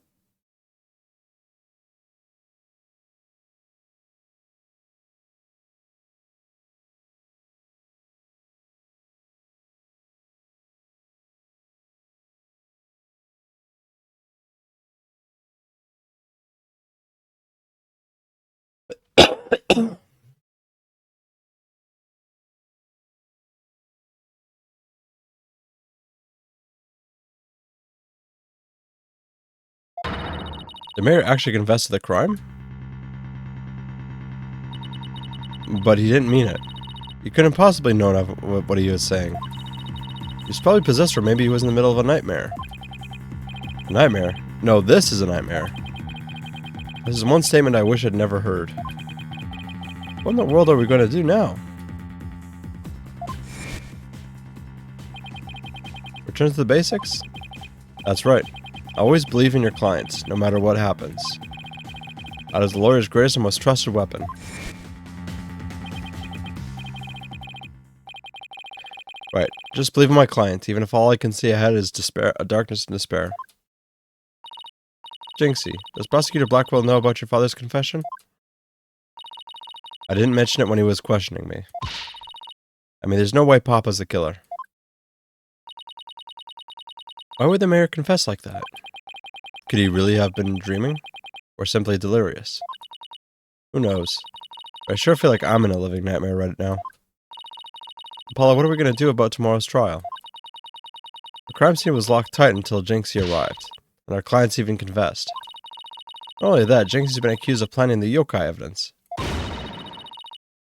The mayor actually confessed to the crime? But he didn't mean it. He couldn't possibly know what he was saying. He was probably possessed, or maybe he was in the middle of a nightmare. A nightmare? No, this is a nightmare. This is one statement I wish I'd never heard. What in the world are we going to do now? Return to the basics? That's right. Always believe in your clients, no matter what happens. That is the lawyer's greatest and most trusted weapon. Right, just believe in my client, even if all I can see ahead is despair, darkness and despair. Jinxie, does Prosecutor Blackwell know about your father's confession? I didn't mention it when he was questioning me. I mean, there's no way Papa's the killer. Why would the mayor confess like that? Could he really have been dreaming? Or simply delirious? Who knows? But I sure feel like I'm in a living nightmare right now. Paula, what are we going to do about tomorrow's trial? The crime scene was locked tight until Jinxie arrived, and our clients even confessed. Not only that, Jinxie's been accused of planting the Yokai evidence.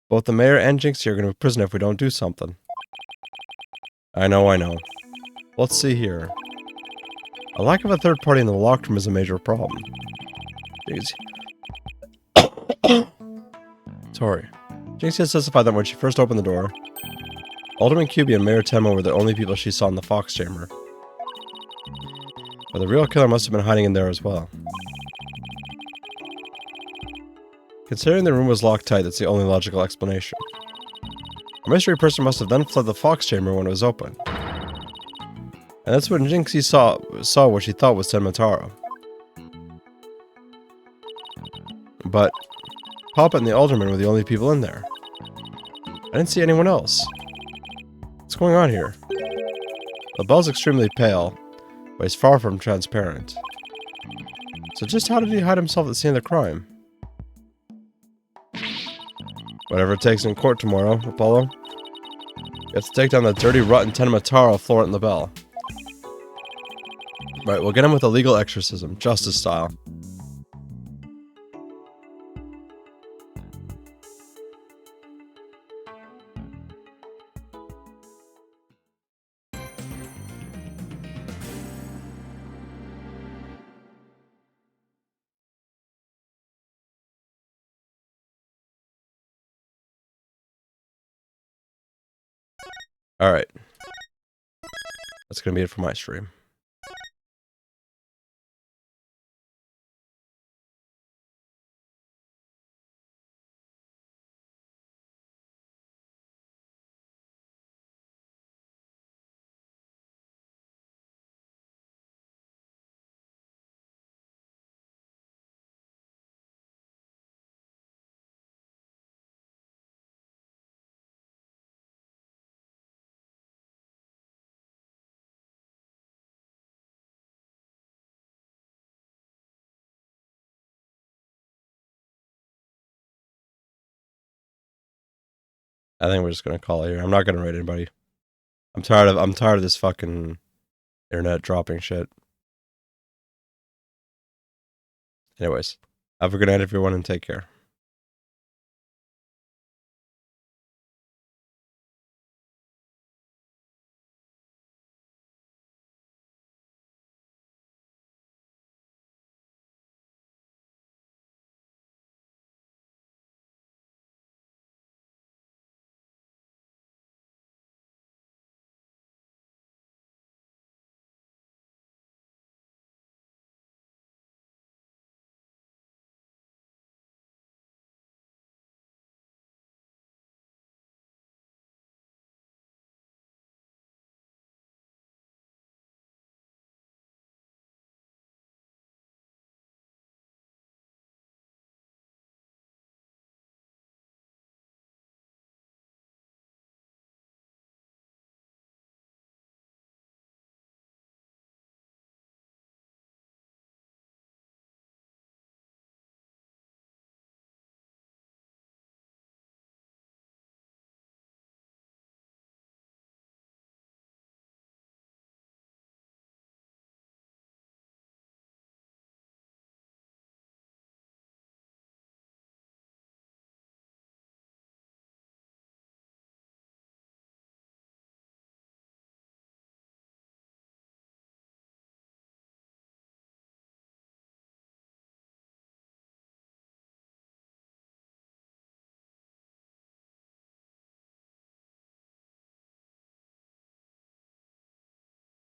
Both the mayor and Jinxie are going to be in prison if we don't do something. I know. Let's see here. A lack of a third party in the locked room is a major problem. Jeez. Sorry. Jinxie has testified that when she first opened the door, Alderman Cubie and Mayor Tenma were the only people she saw in the Fox Chamber. But the real killer must have been hiding in there as well. Considering the room was locked tight, that's the only logical explanation. A mystery person must have then fled the Fox Chamber when it was open. And that's when Jinxie saw what she thought was Tenma Taro. But Papa and the Alderman were the only people in there. I didn't see anyone else. What's going on here? The bell's extremely pale, but he's far from transparent. So just how did he hide himself at the scene of the crime? Whatever it takes in court tomorrow, Apollo. You have to take down that dirty, rotten Tenma Taro, Florent and the Bell. Right, we'll get him with a legal exorcism, justice style. Alright. That's gonna be it for my stream. I think we're just gonna call it here. I'm not gonna rate anybody. I'm tired of this fucking internet dropping shit. Anyways, have a good night everyone and take care.